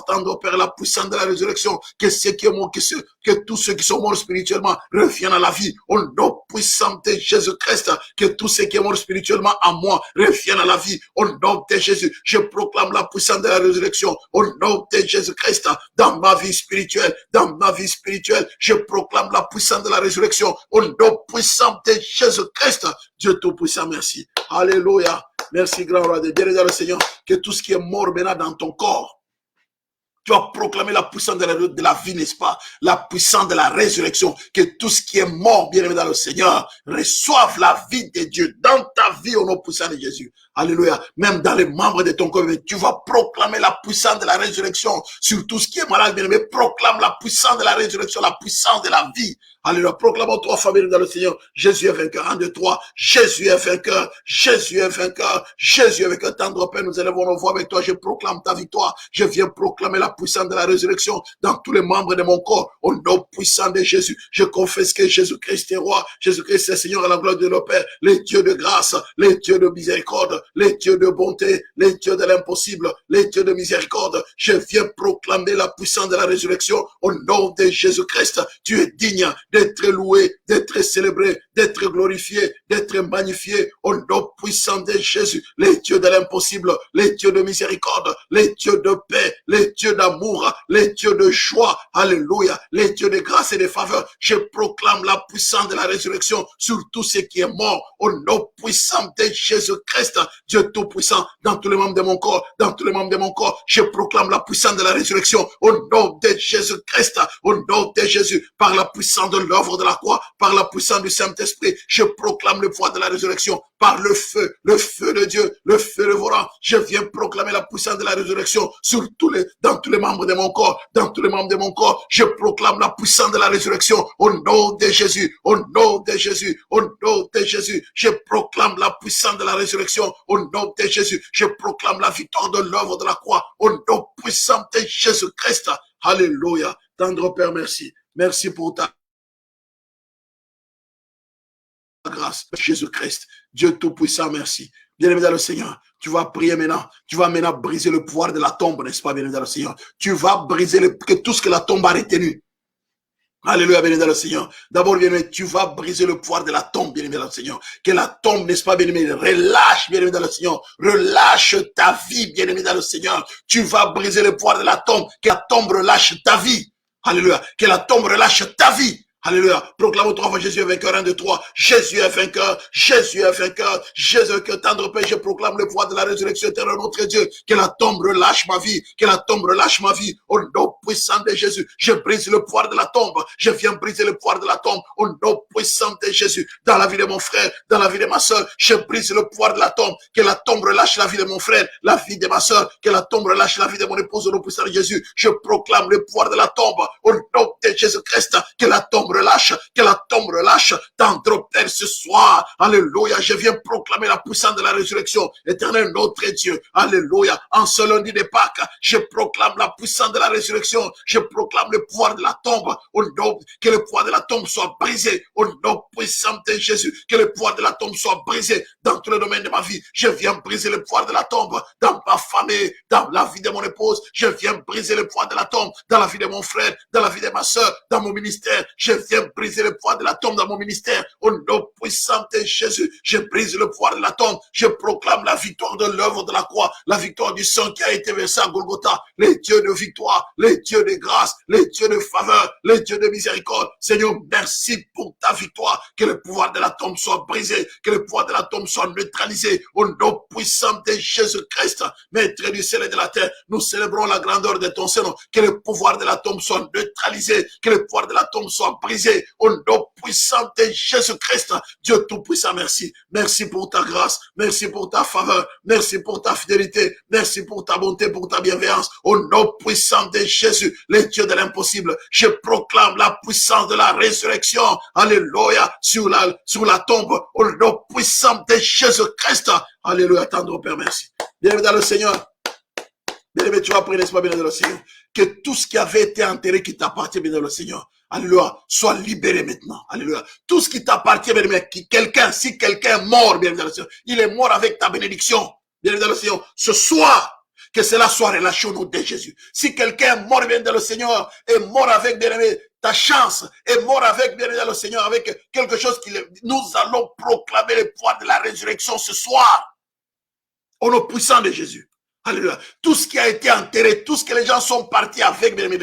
tendre Père, la puissance de la résurrection, que ceux qui sont morts, que tous ceux qui sont morts spirituellement reviennent à la vie. Au nom puissant de Jésus-Christ, que tous ceux qui sont morts spirituellement à moi reviennent à la vie. Au nom de Jésus, je proclame la puissance de la résurrection. Au nom de Jésus-Christ, dans ma vie spirituelle, je proclame la puissance de la résurrection. Au nom puissant de Jésus-Christ, Dieu Tout-Puissant, merci. Alléluia. Merci, grand roi de Dieu, le Seigneur, que tout ce qui est mort maintenant dans ton corps, tu as proclamé la puissance de la vie, n'est-ce pas? La puissance de la résurrection. Que tout ce qui est mort, bien aimé dans le Seigneur, reçoive la vie de Dieu dans ta vie au nom puissant de Jésus. Alléluia. Même dans les membres de ton corps, tu vas proclamer la puissance de la résurrection sur tout ce qui est malade, bien aimé. Proclame la puissance de la résurrection, la puissance de la vie. Alléluia. Proclamons 3 fois, bien aimé dans le Seigneur. Jésus est vainqueur. 1, 2, 3. Jésus est vainqueur. Jésus est vainqueur. Jésus est vainqueur. Tendre Père, nous élevons nos voix avec toi. Je proclame ta victoire. Je viens proclamer la puissance de la résurrection dans tous les membres de mon corps. Au nom puissant de Jésus, je confesse que Jésus-Christ est roi. Jésus-Christ est Seigneur à la gloire de nos Pères. Les dieux de grâce, les dieux de miséricorde, les dieux de bonté, les dieux de l'impossible, les dieux de miséricorde. Je viens proclamer la puissance de la résurrection au nom de Jésus-Christ. Tu es digne d'être loué, d'être célébré, d'être glorifié, d'être magnifié au nom puissant de Jésus. Les dieux de l'impossible, les dieux de miséricorde, les dieux de paix, les dieux d'amour, les dieux de joie, alléluia, les dieux de grâce et de faveur. Je proclame la puissance de la résurrection sur tout ce qui est mort au nom puissant de Jésus-Christ, Dieu tout-puissant, dans tous les membres de mon corps, dans tous les membres de mon corps, je proclame la puissance de la résurrection au nom de Jésus-Christ, au nom de Jésus, par la puissance de l'œuvre de la croix, par la puissance du Saint-Esprit, je proclame le pouvoir de la résurrection, par le feu de Dieu, le feu dévorant, je viens proclamer la puissance de la résurrection sur dans tous les membres de mon corps, dans tous les membres de mon corps, je proclame la puissance de la résurrection au nom de Jésus, au nom de Jésus, au nom de Jésus, je proclame la puissance de la résurrection au nom de Jésus, je proclame la victoire de l'œuvre de la croix au nom puissant de Jésus-Christ. Alléluia. Tendre Père, merci. Merci pour ta grâce, Jésus-Christ. Dieu Tout-Puissant, merci. Bien-aimé dans le Seigneur, tu vas prier maintenant. Tu vas maintenant briser le pouvoir de la tombe, n'est-ce pas, bien-aimé dans le Seigneur? Tu vas briser tout ce que la tombe a retenu. Alléluia, bien-aimé dans le Seigneur. D'abord, bien-aimé, tu vas briser le pouvoir de la tombe, bien-aimé dans le Seigneur. Que la tombe, n'est-ce pas, bien-aimé, relâche, bien-aimé dans le Seigneur. Relâche ta vie, bien-aimé dans le Seigneur. Tu vas briser le pouvoir de la tombe. Que la tombe relâche ta vie. Alléluia. Que la tombe relâche ta vie. Alléluia. Proclame 3 fois Jésus est vainqueur. 1, 2, 3. Jésus est vainqueur. Jésus est vainqueur. Jésus est vainqueur. Tendre Père, je proclame le pouvoir de la résurrection éternelle, notre Dieu. Que la tombe relâche ma vie. Que la tombe relâche ma vie. Au nom puissant de Jésus. Je brise le pouvoir de la tombe. Je viens briser le pouvoir de la tombe. Au nom puissant de Jésus. Dans la vie de mon frère, dans la vie de ma soeur, je brise le pouvoir de la tombe. Que la tombe relâche la vie de mon frère, la vie de ma soeur. Que la tombe relâche la vie de mon épouse. Au nom puissant de Jésus. Je proclame le pouvoir de la tombe. Au nom de Jésus-Christ. Que la tombe relâche, que la tombe relâche, tendre Père ce soir, alléluia, je viens proclamer la puissance de la résurrection, éternel notre Dieu, alléluia, en ce lundi de Pâques, je proclame la puissance de la résurrection, je proclame le pouvoir de la tombe, au nom, que le pouvoir de la tombe soit brisé, au nom puissant de Jésus, que le pouvoir de la tombe soit brisé dans tous les domaines de ma vie, je viens briser le pouvoir de la tombe, dans ma famille, dans la vie de mon épouse, je viens briser le pouvoir de la tombe, dans la vie de mon frère, dans la vie de ma soeur, dans mon ministère, je viens briser le pouvoir de la tombe dans mon ministère. Au nom puissant de Jésus, je brise le pouvoir de la tombe. Je proclame la victoire de l'œuvre de la croix, la victoire du sang qui a été versé à Golgotha. Les dieux de victoire, les dieux de grâce, les dieux de faveur, les dieux de miséricorde. Seigneur, merci pour ta victoire. Que le pouvoir de la tombe soit brisé, que le pouvoir de la tombe soit neutralisé. Au nom puissant de Jésus-Christ, Maître du ciel et de la terre, nous célébrons la grandeur de ton Seigneur. Que le pouvoir de la tombe soit neutralisé, que le pouvoir de la tombe soit brisé. Au nom puissant de Jésus-Christ, Dieu Tout-Puissant, merci. Merci pour ta grâce, merci pour ta faveur, merci pour ta fidélité, merci pour ta bonté, pour ta bienveillance. Au nom puissant de Jésus, les dieux de l'impossible, je proclame la puissance de la résurrection, alléluia, sur la tombe, au nom puissant de Jésus-Christ. Alléluia, tendre Père, merci. Bienvenue dans le Seigneur. Bien-aimé, tu vas prier, n'est-ce pas, bien dans le Seigneur? Que tout ce qui avait été enterré qui t'appartient, bien dans le Seigneur, alléluia, soit libéré maintenant. Alléluia. Tout ce qui t'appartient, bien aimé, si quelqu'un est mort, bien dans le Seigneur, il est mort avec ta bénédiction, bien dans le Seigneur. Ce soir, que cela soit relâché au nom de Jésus. Si quelqu'un est mort, bien dans le Seigneur, est mort avec, bien aimé, ta chance, est mort avec, bien dans le Seigneur, avec quelque chose nous allons proclamer le pouvoir de la résurrection ce soir, au nom puissant de Jésus. Alléluia. Tout ce qui a été enterré, tout ce que les gens sont partis avec, bien aimé,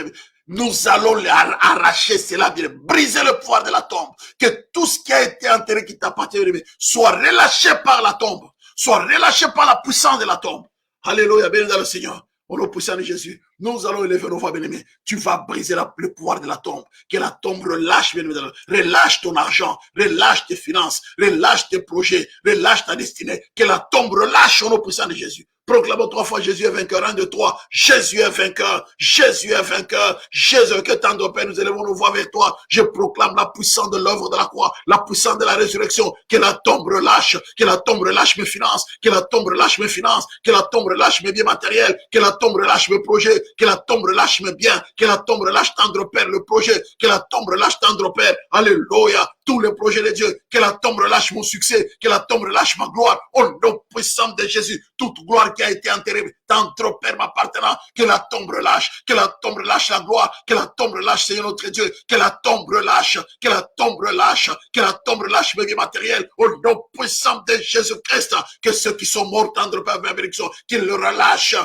nous allons arracher cela, bien, briser le pouvoir de la tombe. Que tout ce qui a été enterré qui t'appartient, soit relâché par la tombe, soit relâché par la puissance de la tombe. Alléluia, bien dans le Seigneur. Au nom puissant de Jésus, nous allons élever nos voix, bien-aimés. Tu vas briser le pouvoir de la tombe. Que la tombe relâche, bien-aimé. Relâche ton argent, relâche tes finances, relâche tes projets, relâche ta destinée. Que la tombe relâche au nom puissant de Jésus. Proclamons 3 fois Jésus est vainqueur. 1, 2, 3. Jésus est vainqueur. Jésus est vainqueur. Jésus, que tant de Père, nous élevons nos voix vers toi. Je proclame la puissance de l'œuvre de la croix, la puissance de la résurrection. Que la tombe relâche. Que la tombe relâche mes finances. Que la tombe relâche mes finances. Que la tombe relâche mes biens matériels. Que la tombe relâche mes projets. Que la tombe relâche mes biens. Que la tombe relâche tendre Père le projet. Que la tombe relâche tendre Père. Alléluia. Tous les projets de Dieu. Que la tombe relâche mon succès. Que la tombe relâche ma gloire. Au nom puissant de Jésus. Toute gloire qui a été enterré, tant trop Père m'appartenant, que la tombe relâche, que la tombe relâche la gloire, que la tombe relâche Seigneur notre Dieu, que la tombe relâche, que la tombe relâche, que la tombe relâche mes biens matériels, au nom puissant de Jésus-Christ, que ceux qui sont morts, tendre Père, ma bénédiction, qu'il le relâche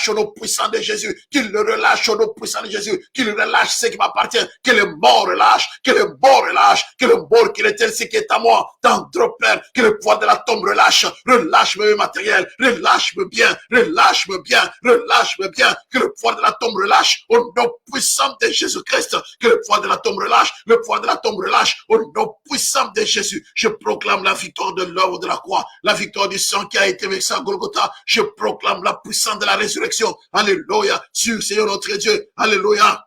au nom puissant de Jésus, qu'il le relâche au nom puissant de Jésus, qu'il relâche ce qui m'appartient, que le mort relâche, que le mort relâche, que le mort qui est ce qui est à moi, tendre Père, que le poids de la tombe relâche mes biens matériels, relâche-moi bien, relâche-moi bien, relâche-moi bien, que le pouvoir de la tombe relâche au nom puissant de Jésus-Christ, que le pouvoir de la tombe relâche, le pouvoir de la tombe relâche au nom puissant de Jésus. Je proclame la victoire de l'œuvre de la croix, la victoire du sang qui a été versé à Golgotha. Je proclame la puissance de la résurrection. Alléluia, sur Seigneur notre Dieu. Alléluia.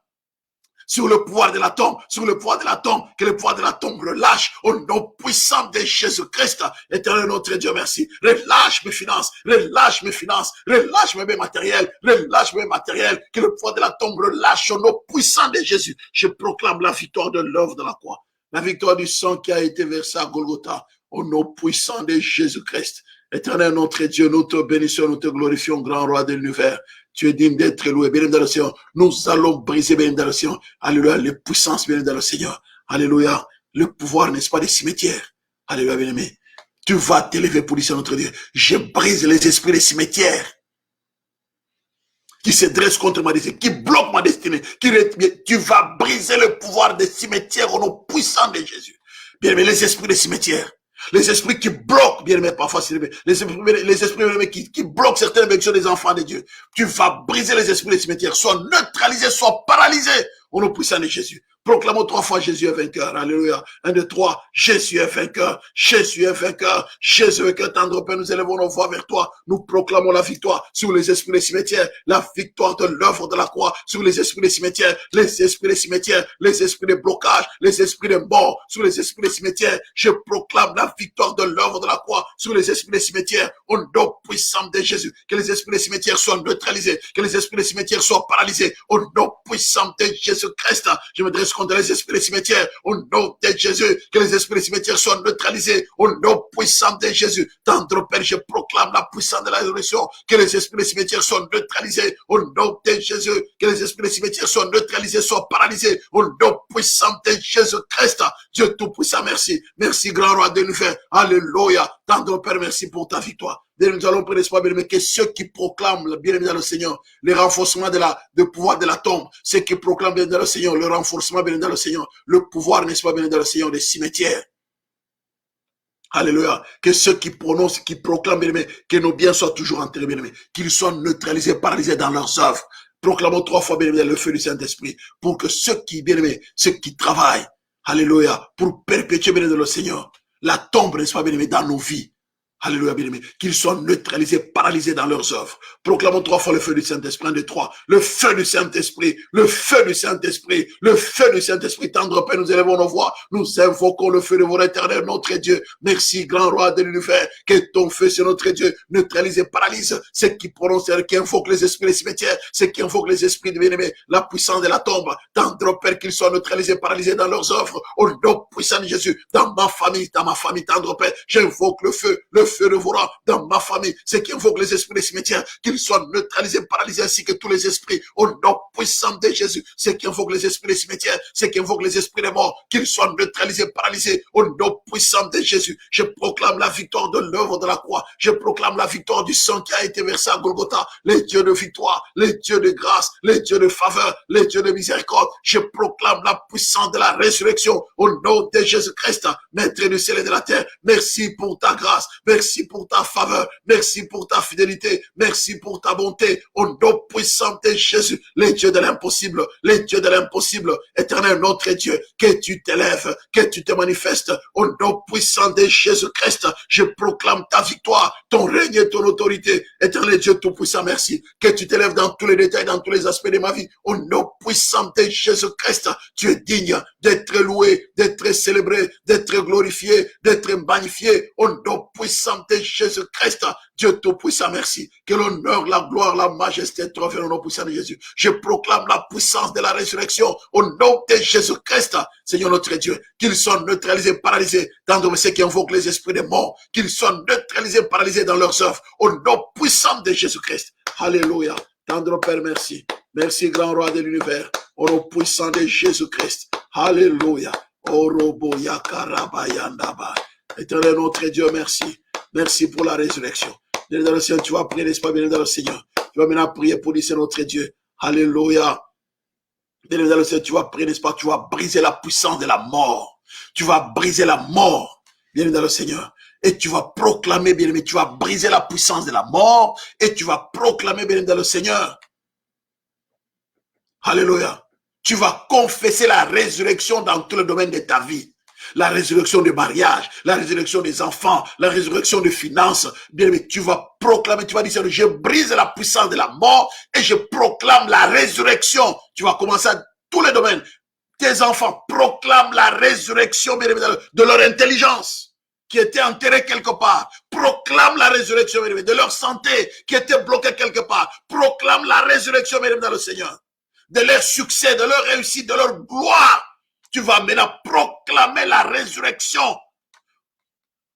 Sur le pouvoir de la tombe, sur le pouvoir de la tombe, que le pouvoir de la tombe relâche au nom puissant de Jésus-Christ. Éternel notre Dieu, merci. Relâche mes finances, relâche mes finances, relâche mes biens matériels, relâche mes biens matériels, que le pouvoir de la tombe relâche au nom puissant de Jésus. Je proclame la victoire de l'œuvre de la croix, la victoire du sang qui a été versé à Golgotha, au nom puissant de Jésus-Christ. Éternel notre Dieu, nous te bénissons, nous te glorifions, grand roi de l'univers. Tu es digne d'être loué, bien dans le Seigneur. Nous allons briser, bien dans le Seigneur. Alléluia, les puissances, bien dans le Seigneur. Alléluia, le pouvoir, n'est-ce pas, des cimetières. Alléluia, bien aimé. Tu vas t'élever pour dire, notre Dieu. Je brise les esprits des cimetières. qui se dresse contre ma destinée, qui bloque ma destinée, tu vas briser le pouvoir des cimetières au nom puissant de Jésus. Bien-aimé, les esprits des cimetières, les esprits qui bloquent, bien aimé, parfois, les esprits qui bloquent certaines bénédictions des enfants de Dieu. Tu vas briser les esprits des cimetières, soit neutralisés, soit paralysés au nom puissant de Jésus. Proclamons 3 fois Jésus est vainqueur. Alléluia. 1, 2, 3. Jésus est vainqueur. Jésus est vainqueur. Jésus est vainqueur. Tendre Père, nous élevons nos voix vers toi. Nous proclamons la victoire sur les esprits des cimetières. La victoire de l'œuvre de la croix sur les esprits des cimetières. Les esprits des cimetières. Les esprits de blocage. Les esprits de mort sur les esprits des cimetières. Je proclame la victoire de l'œuvre de la croix sur les esprits des cimetières. Au nom puissant de Jésus. Que les esprits des cimetières soient neutralisés. Que les esprits des cimetières soient paralysés. Au nom puissant de Jésus-Christ. Je me dresse contre les esprits des cimetières, au nom de Jésus, que les esprits des cimetières soient neutralisés, au nom puissant de Jésus. Tendre Père, je proclame la puissance de la résurrection, que les esprits des cimetières soient neutralisés, au nom de Jésus, que les esprits des cimetières soient neutralisés, soient paralysés, au nom puissant de Jésus-Christ. Dieu Tout-Puissant, merci. Merci, grand roi de l'univers. Alléluia. Tendre Père, merci pour ta victoire. Nous allons prier, l'espoir, bien-aimé, que ceux qui proclament, bien-aimé dans le Seigneur, le renforcement de pouvoir de la tombe, ceux qui proclament, bien-aimé dans le Seigneur, le renforcement, bien-aimé dans le Seigneur, le pouvoir, n'est-ce pas, bien-aimé dans le Seigneur, des cimetières. Alléluia. Que ceux qui prononcent, qui proclament, bien-aimé, que nos biens soient toujours enterrés, bien-aimé, qu'ils soient neutralisés, paralysés dans leurs œuvres. Proclamons 3 fois, bien-aimé, le feu du Saint-Esprit, pour que ceux qui, bien-aimé, ceux qui travaillent, alléluia, pour perpétuer, bien-aimé, dans le Seigneur, la tombe, n'est-ce pas, bien-aimé, dans nos vies. Alléluia, bien-aimé. Qu'ils soient neutralisés, paralysés dans leurs œuvres. Proclamons 3 fois le feu du Saint-Esprit. 1, 2, 3. Le feu du Saint-Esprit. Le feu du Saint-Esprit. Le feu du Saint-Esprit. Tendre Père, nous élevons nos voix. Nous invoquons le feu de votre éternel, notre Dieu. Merci, grand roi de l'univers. Que ton feu, c'est notre Dieu. Neutralise et paralyse ceux qui prononcent, qui invoquent les esprits des cimetières. Ceux qui invoquent les esprits de bien-aimés. La puissance de la tombe. Tendre Père, qu'ils soient neutralisés, paralysés dans leurs œuvres. Au nom puissant de Jésus. Dans ma famille, tendre Père. J'invoque le feu de Vora, dans ma famille, ceux qui invoquent les esprits des cimetières, qu'ils soient neutralisés, paralysés, ainsi que tous les esprits, au nom puissant de Jésus, ceux qui invoquent les esprits des cimetières, ceux qui invoquent les esprits des morts, qu'ils soient neutralisés, paralysés, au nom puissant de Jésus. Je proclame la victoire de l'œuvre de la croix, je proclame la victoire du sang qui a été versé à Golgotha, les dieux de victoire, les dieux de grâce, les dieux de faveur, les dieux de miséricorde. Je proclame la puissance de la résurrection, au nom de Jésus-Christ, maître du ciel et de la terre. Merci pour ta grâce, merci pour ta faveur, merci pour ta fidélité, merci pour ta bonté, au nom puissant de Jésus, les dieux de l'impossible, éternel notre Dieu, que tu t'élèves, que tu te manifestes, au nom puissant de Jésus-Christ. Je proclame ta victoire, ton règne et ton autorité, éternel Dieu tout-puissant, merci, que tu t'élèves dans tous les détails, dans tous les aspects de ma vie, au nom puissant de Jésus-Christ. Tu es digne d'être loué, d'être célébré, d'être glorifié, d'être magnifié, au nom puissant de Jésus-Christ. Dieu tout-puissant, merci. Que l'honneur, la gloire, la majesté te reviennent au nom puissant de Jésus. Je proclame la puissance de la résurrection au nom de Jésus-Christ. Seigneur notre Dieu, qu'ils soient neutralisés, paralysés dans ceux qui invoquent les esprits des morts, qu'ils soient neutralisés, paralysés dans leurs œuvres, au nom puissant de Jésus-Christ. Alléluia. Tendre Père, merci. Merci, grand roi de l'univers, au nom puissant de Jésus-Christ. Alléluia. Éternel notre Dieu, merci. Merci pour la résurrection. Bien dans le Seigneur, tu vas prier, n'est-ce pas, bien dans le Seigneur. Tu vas maintenant prier pour dire, c'est notre Dieu. Alléluia. Bien dans le Seigneur, tu vas prier, n'est-ce pas, tu vas briser la puissance de la mort. Tu vas briser la mort, bien dans le Seigneur. Et tu vas proclamer, bien aimé, tu vas briser la puissance de la mort. Et tu vas proclamer, bien dans le Seigneur. Alléluia. Tu vas confesser la résurrection dans tout le domaine de ta vie. La résurrection des mariages, la résurrection des enfants, la résurrection des finances. Bien aimé, tu vas proclamer, tu vas dire, je brise la puissance de la mort et je proclame la résurrection. Tu vas commencer à tous les domaines. Tes enfants proclament la résurrection, bien aimé, de leur intelligence qui était enterrée quelque part. Proclame la résurrection, bien aimé, de leur santé qui était bloquée quelque part. Proclame la résurrection, bien aimé, dans le Seigneur. De leur succès, de leur réussite, de leur gloire. Tu vas maintenant proclamer la résurrection.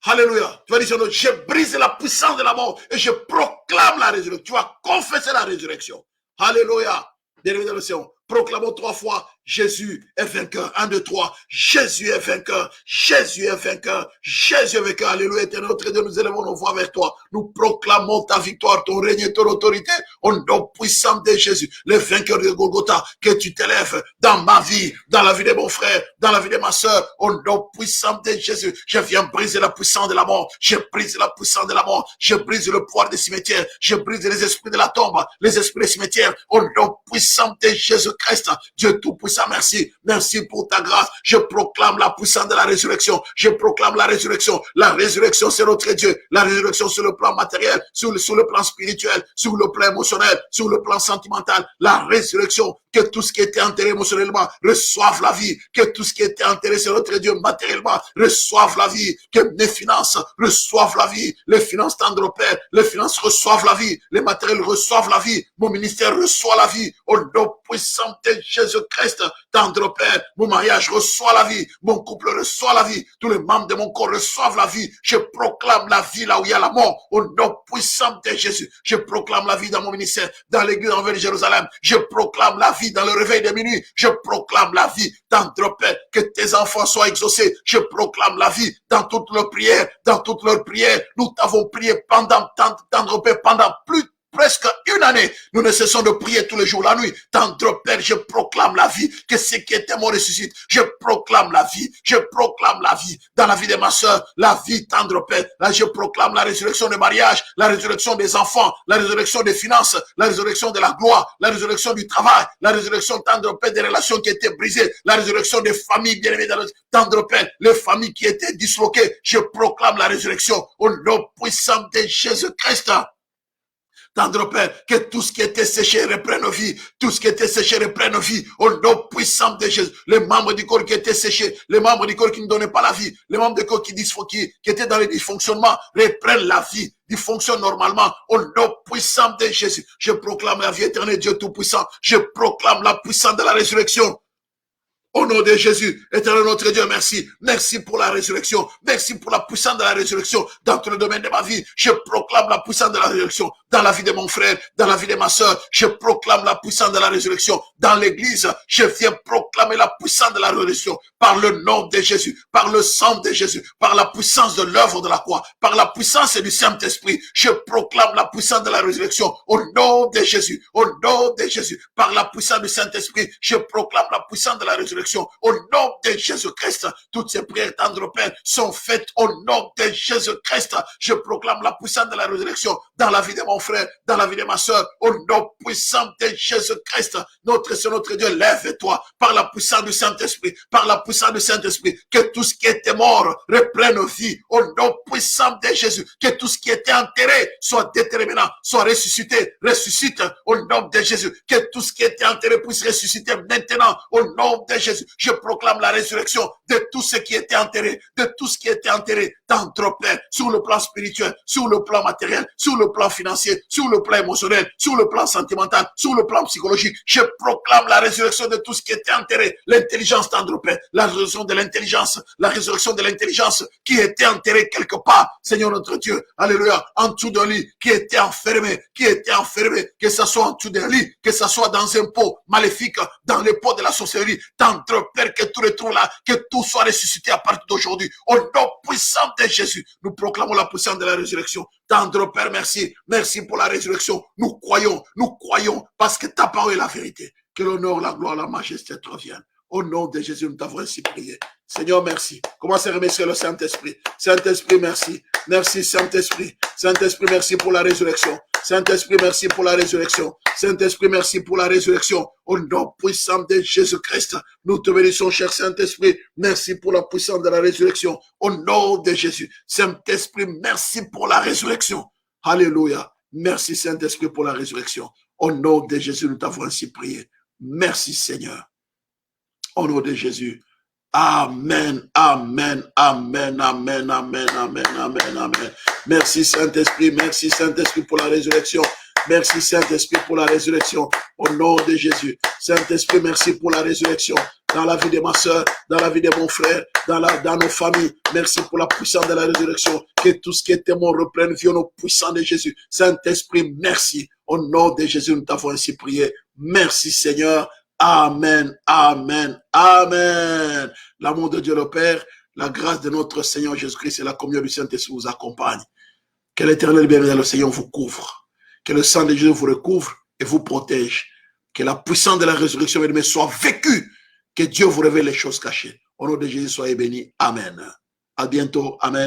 Alléluia. Tu vas dire, je brise la puissance de la mort et je proclame la résurrection. Tu vas confesser la résurrection. Alléluia. Bien-aimé dans le Seigneur, Proclamons 3 fois, Jésus est vainqueur. 1, 2, 3. Jésus est vainqueur. Jésus est vainqueur. Jésus est vainqueur. Alléluia, éternel notre Dieu, nous élevons nos voix vers toi. Nous proclamons ta victoire, ton règne et ton autorité au nom puissant de Jésus. Le vainqueur de Golgotha, que tu t'élèves dans ma vie, dans la vie de mon frère, dans la vie de ma soeur, au nom puissant de Jésus. Je viens briser la puissance de la mort. Je brise la puissance de la mort. Je brise le pouvoir des cimetières. Je brise les esprits de la tombe, les esprits des cimetières, au nom puissant de Jésus-Christ. Dieu tout-puissant, merci. Merci pour ta grâce. Je proclame la puissance de la résurrection. Je proclame la résurrection. La résurrection, c'est notre Dieu. La résurrection sur le plan matériel, sur le plan spirituel, sur le plan émotionnel, sur le plan sentimental. La résurrection, que tout ce qui était enterré émotionnellement reçoive la vie. Que tout ce qui était enterré sur notre Dieu matériellement reçoive la vie. Que mes finances reçoivent la vie. Les finances tendre Père, les finances reçoivent la vie. Les matériels reçoivent la vie. Mon ministère reçoit la vie. Au nom puissant de Jésus-Christ, tendre Père, mon mariage reçoit la vie. Mon couple reçoit la vie. Tous les membres de mon corps reçoivent la vie. Je proclame la vie là où il y a la mort. Au nom puissant de Jésus, je proclame la vie dans mon ministère, dans l'église envers Jérusalem. Je proclame la vie dans le réveil de minuit. Je proclame la vie tendre Père, que tes enfants soient exaucés. Je proclame la vie dans toutes leurs prières, dans toutes leurs prières. Nous t'avons prié pendant tendre Père, pendant presque une année, nous ne cessons de prier tous les jours, la nuit. Tendre Père, je proclame la vie, que ce qui était mort ressuscite. Je proclame la vie, je proclame la vie dans la vie de ma soeur, la vie tendre Père. Là, je proclame la résurrection des mariages, la résurrection des enfants, la résurrection des finances, la résurrection de la gloire, la résurrection du travail, la résurrection tendre Père des relations qui étaient brisées, la résurrection des familles bien-aimées dans le tendre Père, les familles qui étaient disloquées. Je proclame la résurrection au nom puissant de Jésus-Christ. Tendre Père, que tout ce qui était séché reprenne vie, tout ce qui était séché reprenne vie, au nom puissant de Jésus. Les membres du corps qui étaient séchés, les membres du corps qui ne donnaient pas la vie, les membres du corps qui étaient dans les dysfonctionnements, reprennent la vie, ils fonctionnent normalement, au nom puissant de Jésus. Je proclame la vie éternelle, Dieu tout-puissant. Je proclame la puissance de la résurrection. Au nom de Jésus, éternel notre Dieu, merci. Merci pour la résurrection. Merci pour la puissance de la résurrection dans tout le domaine de ma vie. Je proclame la puissance de la résurrection dans la vie de mon frère, dans la vie de ma soeur. Je proclame la puissance de la résurrection dans l'église. Je viens proclamer la puissance de la résurrection par le nom de Jésus, par le sang de Jésus, par la puissance de l'œuvre de la croix, par la puissance du Saint-Esprit. Je proclame la puissance de la résurrection au nom de Jésus, au nom de Jésus, par la puissance du Saint-Esprit. Je proclame la puissance de la résurrection au nom de Jésus-Christ. Toutes ces prières tendre Père sont faites au nom de Jésus-Christ. Je proclame la puissance de la résurrection dans la vie de mon frère, dans la vie de ma soeur, au nom puissant de Jésus-Christ. Notre Seigneur, notre Dieu, lève-toi par la puissance du Saint-Esprit, par la puissance du Saint-Esprit, que tout ce qui était mort reprenne vie au nom puissant de Jésus, que tout ce qui était enterré soit déterminant, soit ressuscité, ressuscite au nom de Jésus, que tout ce qui était enterré puisse ressusciter maintenant au nom de Jésus. Je proclame la résurrection de tout ce qui était enterré, de tout ce qui était enterré dans ton Père, sur le plan spirituel, sur le plan matériel, sur le plan financier, sur le plan émotionnel, sur le plan sentimental, sur le plan psychologique. Je proclame la résurrection de tout ce qui était enterré, l'intelligence tendre Père, la résurrection de l'intelligence, la résurrection de l'intelligence qui était enterrée quelque part, Seigneur notre Dieu, alléluia, en dessous d'un lit, qui était enfermé, que ce soit en dessous d'un lit, que ce soit dans un pot maléfique, dans les pots de la sorcellerie, tendre Père, que tout retrouve là, que tout soit ressuscité à partir d'aujourd'hui. Au nom puissant de Jésus, nous proclamons la puissance de la résurrection. Tendre Père, merci. Merci pour la résurrection. Nous croyons, parce que ta parole est la vérité. Que l'honneur, la gloire, la majesté te reviennent. Au nom de Jésus, nous t'avons ainsi prié. Seigneur, merci. Commencez à remercier le Saint-Esprit. Saint-Esprit, merci. Merci, Saint-Esprit. Saint-Esprit, merci pour la résurrection. Saint-Esprit, merci pour la résurrection. Saint-Esprit, merci pour la résurrection. Au nom puissant de Jésus-Christ, nous te bénissons, cher Saint-Esprit. Merci pour la puissance de la résurrection. Au nom de Jésus. Saint-Esprit, merci pour la résurrection. Alléluia. Merci, Saint-Esprit, pour la résurrection. Au nom de Jésus, nous t'avons ainsi prié. Merci, Seigneur. Au nom de Jésus. Amen, amen, amen, amen, amen, amen, amen, amen. Merci Saint-Esprit pour la résurrection. Merci Saint-Esprit pour la résurrection. Au nom de Jésus. Saint-Esprit, merci pour la résurrection. Dans la vie de ma soeur, dans la vie de mon frère, dans nos familles. Merci pour la puissance de la résurrection. Que tout ce qui était mort reprenne vie au nom puissant de Jésus. Saint-Esprit, merci. Au nom de Jésus, nous t'avons ainsi prié. Merci Seigneur. Amen, amen, amen. L'amour de Dieu le Père, la grâce de notre Seigneur Jésus-Christ et la communion du Saint-Esprit vous accompagnent. Que l'éternel bienveillant le Seigneur vous couvre. Que le sang de Jésus vous recouvre et vous protège. Que la puissance de la résurrection soit vécue. Que Dieu vous révèle les choses cachées. Au nom de Jésus, soyez bénis. Amen. À bientôt. Amen.